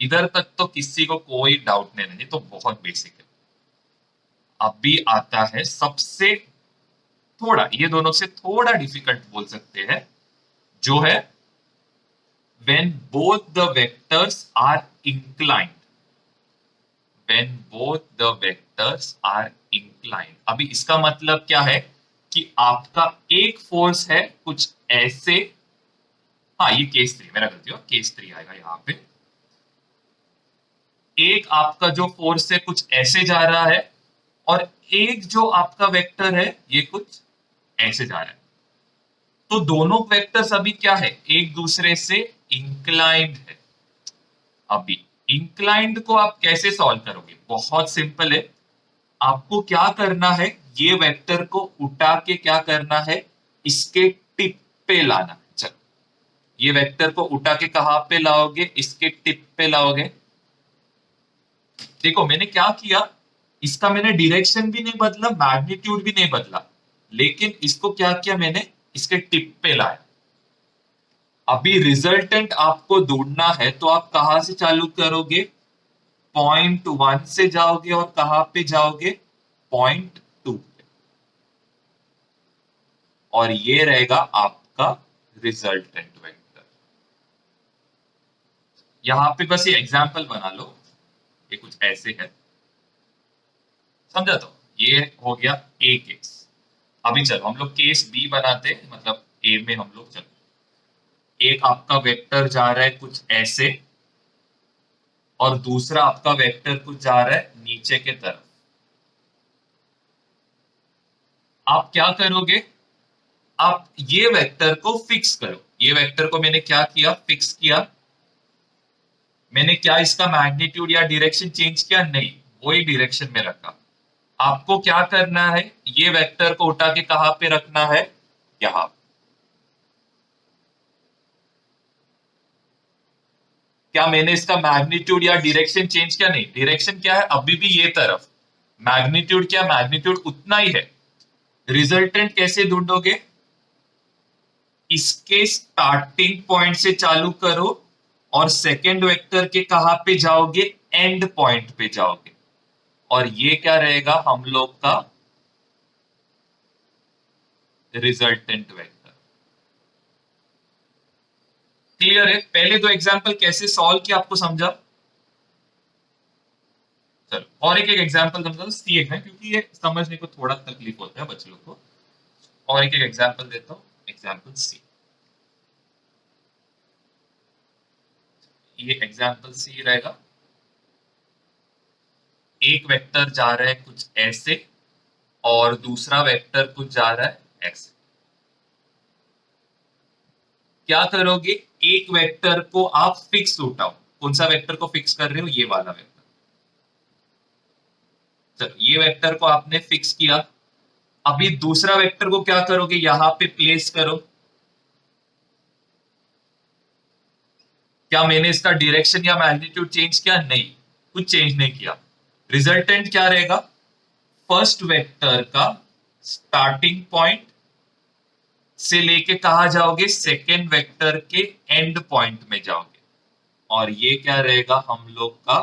इधर तक तो किसी को कोई डाउट नहीं, तो बहुत बेसिक है। अभी आता है सबसे थोड़ा, ये दोनों से थोड़ा डिफिकल्ट बोल सकते हैं, जो है when both the vectors are inclined, when both the vectors are inclined। अभी इसका मतलब क्या है कि आपका एक फोर्स है कुछ ऐसे, हाँ ये केस 3, मेरा गलती हो, केस 3 आएगा यहाँ पे। एक आपका जो फोर्स है कुछ ऐसे जा रहा है और एक जो आपका वेक्टर है ये कुछ ऐसे जा रहा है। तो दोनों वेक्टर्स अभी क्या है, एक दूसरे से इंक्लाइंड है। अभी इंक्लाइंड को आप कैसे सॉल्व करोगे, बहुत सिंपल है। आपको क्या करना है, ये वेक्टर को उठा के क्या करना है, इसके टिप पे लाना। चलो ये वेक्टर को उठा के कहां पे लाओगे, इसके टिप पे लाओगे। देखो मैंने क्या किया, इसका मैंने डायरेक्शन भी नहीं बदला, मैग्नीट्यूड भी नहीं बदला, लेकिन इसको क्या किया मैंने, इसके टिप पे लाया। अभी रिजल्टेंट आपको ढूंढना है तो आप कहां से चालू करोगे, पॉइंट 1 से जाओगे और कहां पे जाओगे, पॉइंट 2। और ये रहेगा आपका रिजल्टेंट वेक्टर। यहां पे बस ये एग्जांपल बना लो, ये कुछ ऐसे है, समझा। तो ये हो गया ए केस। अभी चलो हम लोग केस बी बनाते हैं, मतलब ए में हम लोग, चलो एक आपका वेक्टर जा रहा है कुछ ऐसे और दूसरा आपका वेक्टर कुछ जा रहा है नीचे के तरफ, आप क्या करोगे, आप ये वेक्टर को फिक्स करो। ये वेक्टर को मैंने क्या किया, फिक्स किया। मैंने क्या इसका मैग्नीट्यूड या डायरेक्शन चेंज किया? नहीं, वही डायरेक्शन में रखा। आपको क्या करना है, ये वेक्टर को उठा के कहां पे रखना है, यहां। क्या मैंने इसका मैग्नीट्यूड या डायरेक्शन चेंज किया? नहीं, डायरेक्शन क्या है, अभी भी ये तरफ। मैग्नीट्यूड क्या, मैग्नीट्यूड उतना ही है। रिजल्टेंट कैसे ढूंढोगे, इसके स्टार्टिंग पॉइंट से चालू करो और सेकेंड वेक्टर के कहां पे जाओगे, एंड पॉइंट पे जाओगे, और ये क्या रहेगा हम लोग का रिजल्टेंट वेक्टर। क्लियर है? पहले दो एग्जांपल कैसे सॉल्व किया आपको समझा। चलो और एक एक एग्जांपल समझा, सी एक है क्योंकि ये समझने को थोड़ा तकलीफ होता है बच्चों को। और एक एक एग्जांपल देता हूं, एग्जांपल सी। ये एग्जांपल सी रहेगा, एक वेक्टर जा रहा है कुछ ऐसे और दूसरा वेक्टर कुछ जा रहा है ऐसे। क्या करोगे, एक वेक्टर को आप फिक्स उठाओ। कौन सा वेक्टर को फिक्स कर रहे हो, ये वाला वेक्टर। चलो ये वेक्टर को आपने फिक्स किया। अभी दूसरा वेक्टर को क्या करोगे, यहां पे प्लेस करो। क्या मैंने इसका डायरेक्शन या मैग्नीट्यूड चेंज किया? नहीं, कुछ चेंज नहीं किया। रिजल्टेंट क्या रहेगा, फर्स्ट वेक्टर का स्टार्टिंग पॉइंट से लेके कहा जाओगे, सेकेंड वेक्टर के एंड पॉइंट में जाओगे, और ये क्या रहेगा हम लोग का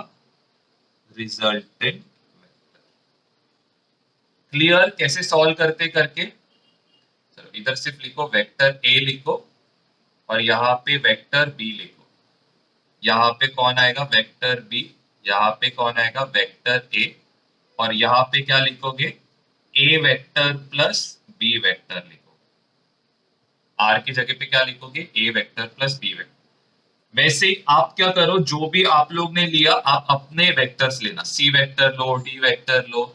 रिजल्टेंट वेक्टर। क्लियर कैसे सॉल्व करते करके। चलो इधर सिर्फ लिखो वेक्टर ए लिखो और यहाँ पे वेक्टर बी लिखो। यहाँ पे कौन आएगा, वेक्टर बी। यहाँ पे कौन आएगा, वेक्टर ए। और यहाँ पे क्या लिखोगे, ए वेक्टर प्लस बी वेक्टर लिखो। आर की जगह पे क्या लिखोगे, ए वेक्टर प्लस बी वेक्टर। वैसे ही आप क्या करो, जो भी आप लोग ने लिया आप अपने वेक्टर्स लेना, सी वेक्टर लो, डी वेक्टर लो,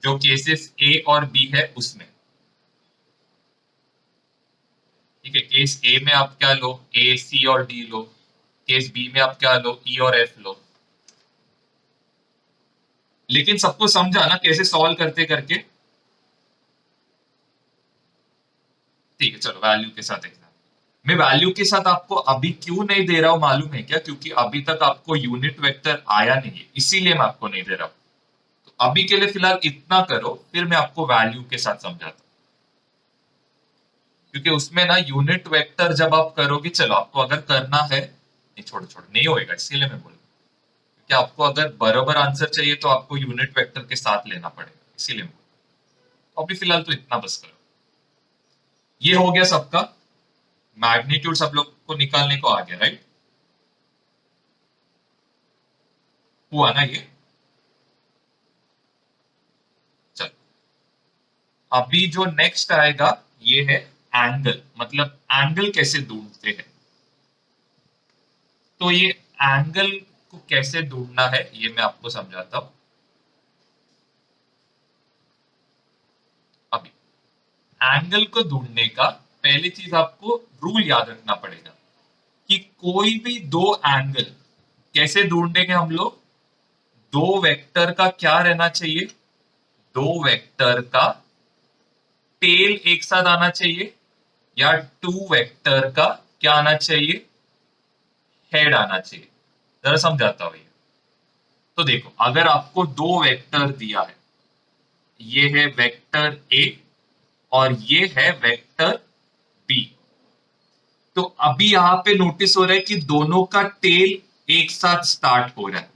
जो केसेस ए और बी है उसमें। ठीक है, केस ए में आप क्या लो, ए सी और डी लो। केस बी में आप क्या लो, ई और एफ लो। लेकिन सबको समझा ना कैसे सॉल्व करते करके। ठीक है, चलो वैल्यू के साथ एग्जाम। मैं वैल्यू के साथ आपको अभी क्यों नहीं दे रहा हूं मालूम है क्या, क्योंकि अभी तक आपको यूनिट वेक्टर आया नहीं है, इसीलिए मैं आपको नहीं दे रहा हूं। तो अभी के लिए फिलहाल इतना करो, फिर मैं आपको वैल्यू के साथ समझाता हूं। क्योंकि उसमें ना यूनिट वेक्टर जब आप करोगे, चलो आपको अगर करना है, नहीं छोड़ो छोड़ो नहीं होएगा, इसीलिए मैं बोल रहा हूं। क्योंकि आपको अगर बराबर आंसर चाहिए तो आपको यूनिट वेक्टर के साथ लेना पड़ेगा, इसीलिए मैं बोल रहा हूं। तो अभी फिलहाल तो इतना बस करो। ये हो गया सबका, मैग्नीट्यूड सब लोग को निकालने को आ गया, राइट। हुआ ना ये। चलो अभी जो नेक्स्ट आएगा ये है एंगल, मतलब एंगल कैसे ढूंढते हैं। तो ये एंगल को कैसे ढूंढना है ये मैं आपको समझाता हूं। अभी एंगल को ढूंढने का पहली चीज आपको रूल याद रखना पड़ेगा कि कोई भी दो एंगल कैसे ढूंढेंगे हम लोग। दो वेक्टर का क्या रहना चाहिए, दो वेक्टर का टेल एक साथ आना चाहिए, या टू वेक्टर का क्या आना चाहिए, हेड आना चाहिए। जरा समझाता हूं ये। तो देखो अगर आपको दो वेक्टर दिया है, ये है वेक्टर ए और ये है वेक्टर बी, तो अभी यहां पे नोटिस हो रहा है कि दोनों का टेल एक साथ स्टार्ट हो रहा है,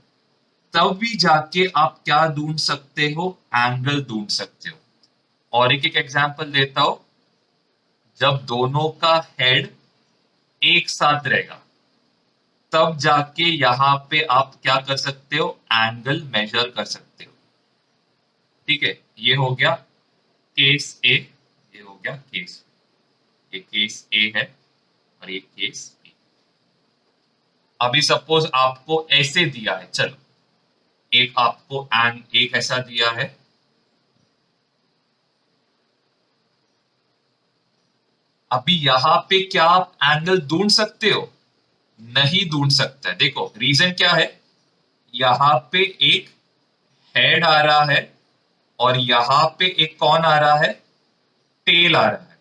तब भी जाके आप क्या ढूंढ सकते हो, एंगल ढूंढ सकते हो। और एक एक एग्जांपल देता हूं, जब दोनों का हेड एक साथ रहेगा तब जाके यहां पे आप क्या कर सकते हो, एंगल मेजर कर सकते हो। ठीक है, ये हो गया केस ए, ये हो गया केस, ये केस ए है और ये केस बी। अभी सपोज आपको ऐसे दिया है, चलो एक आपको एक ऐसा दिया है, अभी यहां पे क्या आप एंगल ढूंढ सकते हो? नहीं ढूंढ सकते। देखो रीजन क्या है, यहां पे एक हेड आ रहा है और यहां पे एक कौन आ रहा है, टेल आ रहा है।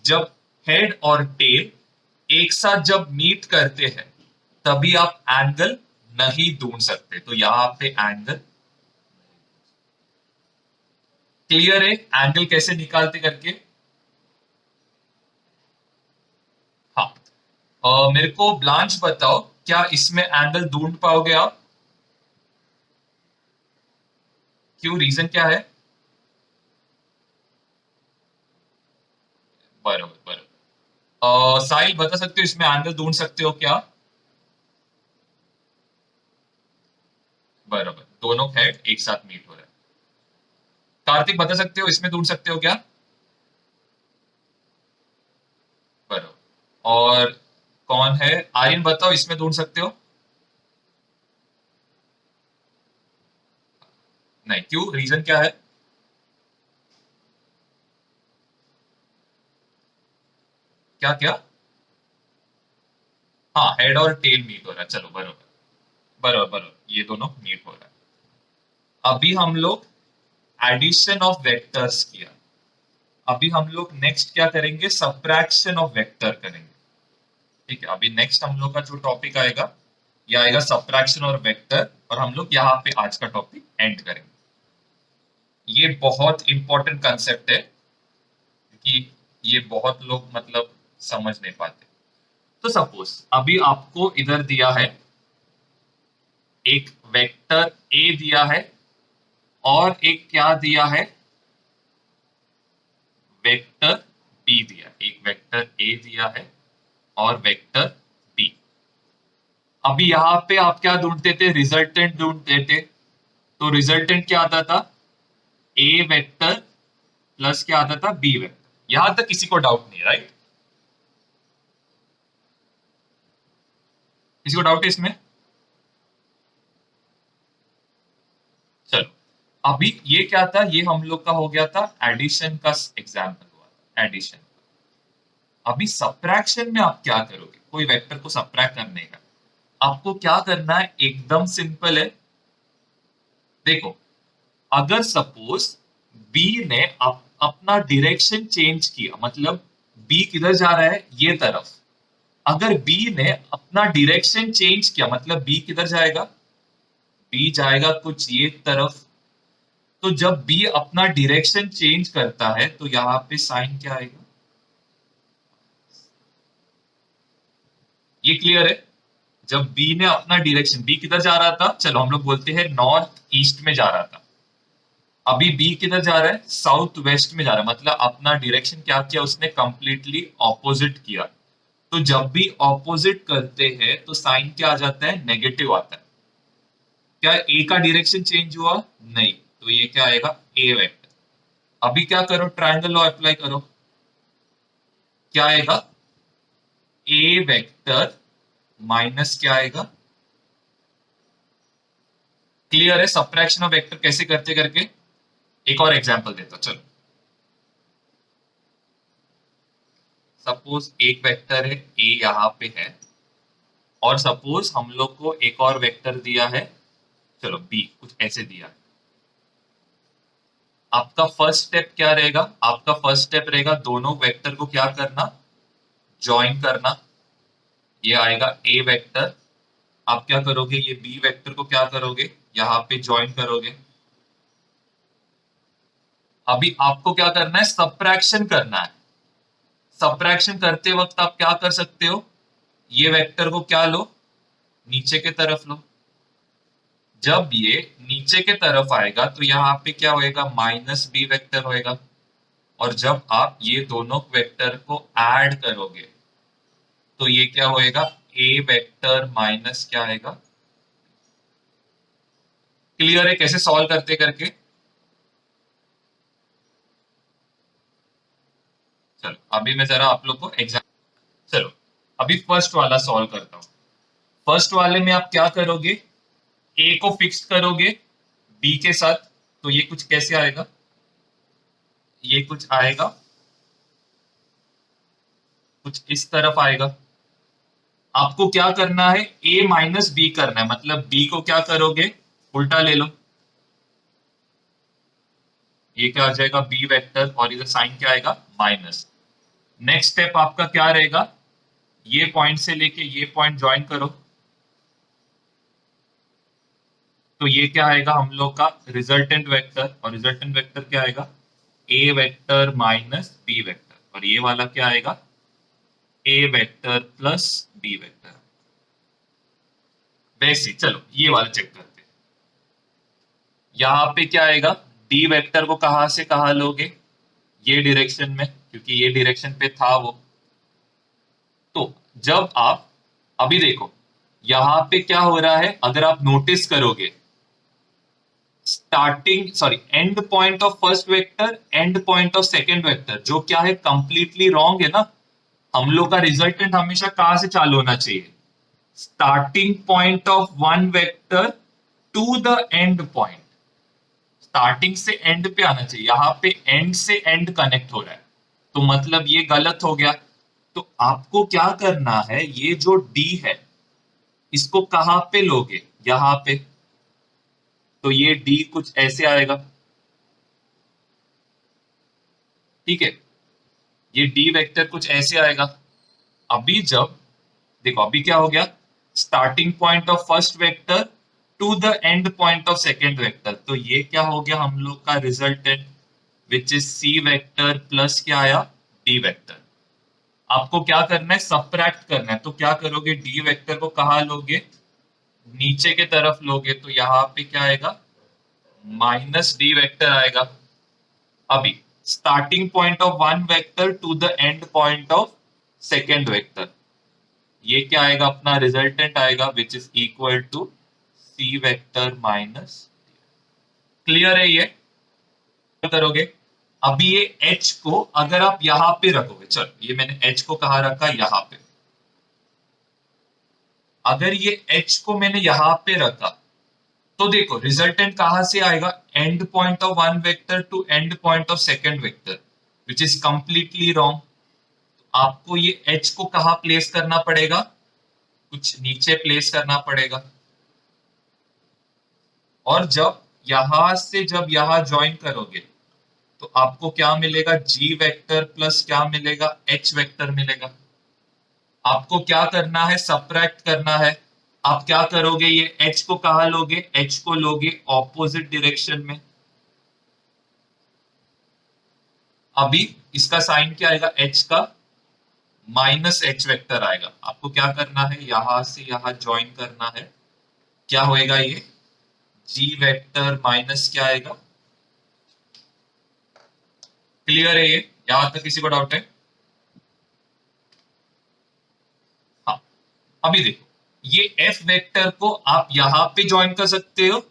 जब हेड और टेल एक साथ जब मीट करते हैं तभी आप एंगल नहीं ढूंढ सकते, तो यहां पे एंगल। क्लियर है एंगल कैसे निकालते करके? हाँ। मेरे को ब्लांच बताओ, क्या इसमें एंगल ढूंढ पाओगे आप? क्यों, रीजन क्या है? बरोबर बरोबर। साहिल बता सकते हो इसमें एंगल ढूंढ सकते हो क्या? बराबर, दोनों हेड एक साथ मीट हो रहे हैं। कार्तिक बता सकते हो इसमें ढूंढ सकते हो क्या? बराबर। और कौन है, आर्यन बताओ इसमें ढूंढ सकते हो? नहीं, क्यों, रीजन क्या है? क्या क्या? हाँ, हेड और टेल मीट हो रहा है, चलो बरोबर। बरोबर बरोबर, ये दोनों मीट हो रहा है। अभी हम लोग एडिशन ऑफ वेक्टर्स किया। अभी हम लोग नेक्स्ट क्या करेंगे, सब्ट्रैक्शन ऑफ वेक्टर करेंगे। ठीक है, अभी नेक्स्ट हम लोग का जो टॉपिक आएगा, ये आएगा सब्ट्रैक्शन और वेक्टर, और हम लोग यहाँ पे आज का टॉपिक एंड करेंगे। ये बहुत इंपॉर्टेंट कंसेप्ट है क्योंकि ये बहुत लोग मतलब समझ नहीं पाते। तो सपोज अभी आपको इधर दिया है एक वेक्टर ए दिया है, और एक क्या दिया है, वेक्टर बी दिया, एक वेक्टर ए दिया है और वेक्टर बी। अभी यहां पे आप क्या ढूंढते थे, रिजल्टेंट ढूंढते थे। तो रिजल्टेंट क्या आता था, ए वेक्टर प्लस क्या आता था, बी वेक्टर। यहां तक किसी को डाउट नहीं, राइट? किसी को डाउट है इसमें? चलो, अभी ये क्या था, ये हम लोग का हो गया था एडिशन का एग्जाम्पल हुआ था, एडिशन। अभी सब्ट्रैक्शन में आप क्या करोगे, कोई वेक्टर को सब्ट्रैक्ट करने का आपको क्या करना है, एकदम सिंपल है। देखो, अगर सपोज बी ने अपना डायरेक्शन चेंज किया, मतलब बी किधर जा रहा है, ये तरफ। अगर बी ने अपना डायरेक्शन चेंज किया, मतलब बी किधर जाएगा, बी जाएगा कुछ ये तरफ। तो जब बी अपना डायरेक्शन चेंज करता है तो यहाँ पे साइन क्या आएगा, ये क्लियर है? जब बी ने अपना डायरेक्शन, बी किधर जा रहा था, चलो हम लोग बोलते हैं नॉर्थ ईस्ट में जा रहा था। अभी बी किधर जा रहा है, साउथ वेस्ट में जा रहा है, मतलब अपना डायरेक्शन क्या किया उसने, कंप्लीटली ऑपोजिट किया। तो जब भी ऑपोजिट करते हैं तो साइन क्या आ जाता है, नेगेटिव आता है। क्या ए का डायरेक्शन चेंज हुआ? नहीं, तो ये क्या आएगा, ए वेक्टर। अभी क्या करो, ट्रायंगल लॉ अप्लाई करो। क्या आएगा, ए वेक्टर माइनस क्या आएगा। क्लियर है सब्ट्रैक्शन ऑफ वेक्टर कैसे करते करके? एक और एग्जांपल देता हूं, चलो। सपोज एक वेक्टर है ए यहाँ पे है, और सपोज हम लोग को एक और वेक्टर दिया है, चलो बी कुछ ऐसे दिया है। आपका फर्स्ट स्टेप क्या रहेगा, आपका फर्स्ट स्टेप रहेगा दोनों वेक्टर को क्या करना, ज्वाइन करना। ये आएगा ए वेक्टर, आप क्या करोगे, ये बी वेक्टर को क्या करोगे, यहाँ पे ज्वाइन करोगे। अभी आपको क्या करना है, सब्ट्रैक्शन करना है। सब्ट्रैक्शन करते वक्त आप क्या कर सकते हो, ये वेक्टर को क्या लो, नीचे के तरफ लो। जब ये नीचे के तरफ आएगा तो यहाँ पे क्या होएगा, माइनस बी वेक्टर होएगा। और जब आप ये दोनों वेक्टर को ऐड करोगे तो ये क्या होएगा, ए वेक्टर माइनस क्या आएगा। क्लियर है कैसे सॉल्व करते करके? चलो अभी मैं जरा आप लोग को एग्जाम, चलो अभी फर्स्ट वाला सॉल्व करता हूं। फर्स्ट वाले में आप क्या करोगे, ए को फिक्स करोगे बी के साथ, तो ये कुछ कैसे आएगा, ये कुछ आएगा कुछ इस तरफ आएगा। आपको क्या करना है, ए माइनस बी करना है, मतलब बी को क्या करोगे, उल्टा ले लो, ये क्या आ जाएगा बी वेक्टर, और इधर साइन क्या आएगा माइनस। नेक्स्ट स्टेप आपका क्या रहेगा, ये पॉइंट से लेके ये पॉइंट ज्वाइन करो, तो ये क्या आएगा हम लोग का रिजल्टेंट वेक्टर, और रिजल्टेंट वेक्टर क्या आएगा, ए वेक्टर माइनस बी वेक्टर, और ये वाला क्या आएगा, ए वेक्टर प्लस बी वेक्टर। वैसे चलो ये वाला चेक करते हैं। यहां पे क्या आएगा, डी वेक्टर को कहां से कहां लोगे, ये डायरेक्शन में, क्योंकि ये डायरेक्शन पे था वो। तो जब आप अभी देखो यहां पे क्या हो रहा है, अगर आप नोटिस करोगे, starting sorry and point of first vector, and point of second vector, जो क्या है कंप्लीटली रॉन्ग है ना। हम लोग का रिजल्टेंट हमेशा कहां से चालू होना चाहिए, starting point of one vector to the end point, starting से एंड पे आना चाहिए। यहां पे एंड से एंड कनेक्ट हो रहा है, तो मतलब ये गलत हो गया। तो आपको क्या करना है, ये जो डी है इसको कहां पे लोगे, यहां पे, तो ये डी कुछ ऐसे आएगा, ठीक है, ये डी वेक्टर कुछ ऐसे आएगा। अभी जब देखो अभी क्या हो गया, starting point of first vector to the end point of second vector, तो ये क्या हो गया हम लोग का resultant, which is c vector plus क्या आया डी वेक्टर। आपको क्या करना है, सबट्रैक्ट करना है, तो क्या करोगे, डी वेक्टर को कहा लोगे, नीचे के तरफ लोगे, तो यहां पे क्या आएगा माइनस डी वेक्टर आएगा। अभी starting point of one vector to the end point of second vector, ये क्या आएगा अपना रिजल्टेंट आएगा, which is equal to c vector minus. Clear है ये, करोगे। अभी ये एच को अगर आप यहां पे रखोगे, चलो ये मैंने एच को कहा रखा यहां पे, अगर ये एच को मैंने यहां पे रखा, तो देखो रिजल्टेंट कहां से आएगा, end point of one vector to end point of second vector, which is completely wrong. आपको ये एच को कहां प्लेस करना पड़ेगा, कुछ नीचे प्लेस करना पड़ेगा। और जब यहां से जब यहां ज्वाइन करोगे, तो आपको क्या मिलेगा, जी वेक्टर प्लस क्या मिलेगा, एच वेक्टर मिलेगा। आपको क्या करना है, सबट्रैक्ट करना है। आप क्या करोगे, ये एच को कहा लोगे, एच को लोगे ऑपोजिट डायरेक्शन में। अभी इसका साइन क्या आएगा, एच का माइनस एच वेक्टर आएगा। आपको क्या करना है, यहां से यहां ज्वाइन करना है, क्या होएगा ये जी वेक्टर माइनस क्या आएगा। क्लियर है ये, यहां तक किसी को डाउट है, हाँ। अभी देखो ये एफ वेक्टर को आप यहां पे ज्वाइन कर सकते हो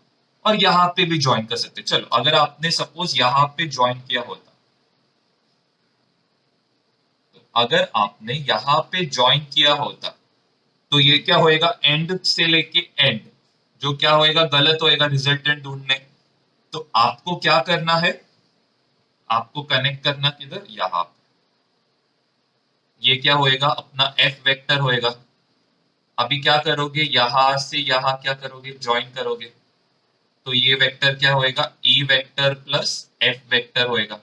और यहां पे भी ज्वाइन कर सकते हो। चलो अगर आपने सपोज यहां पे ज्वाइन किया होता, तो अगर आपने यहां पे ज्वाइन किया होता, तो ये क्या होएगा, एंड से लेके एंड, जो क्या होएगा गलत होएगा रिजल्टेंट ढूंढने। तो आपको क्या करना है, आपको कनेक्ट करना किधर, यहां पे। ये क्या होएगा अपना एफ वेक्टर होएगा। अभी क्या करोगे, यहां से यहां क्या करोगे, ज्वाइन करोगे, तो ये वेक्टर क्या होएगा, E vector plus F vector होएगा।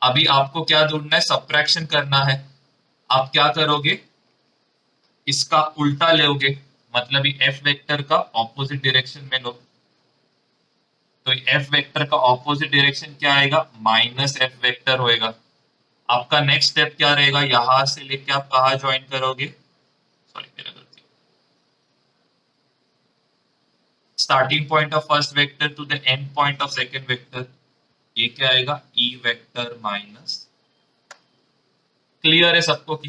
अभी आपको क्या ढूंढना है, सबट्रैक्शन करना है। आप क्या करोगे, इसका उल्टा लोगे, मतलब ये एफ वेक्टर का ऑपोजिट डायरेक्शन में लो, तो एफ वेक्टर का ऑपोजिट डायरेक्शन क्या आएगा, माइनस एफ वेक्टर होएगा। आपका नेक्स्ट स्टेप क्या रहेगा, यहां से लेके आप कहा ज्वाइन करोगे, सॉरी मेरा गलती, starting point of first vector to the end point of second vector, ये क्या आएगा ई वेक्टर माइनस। क्लियर है सबको?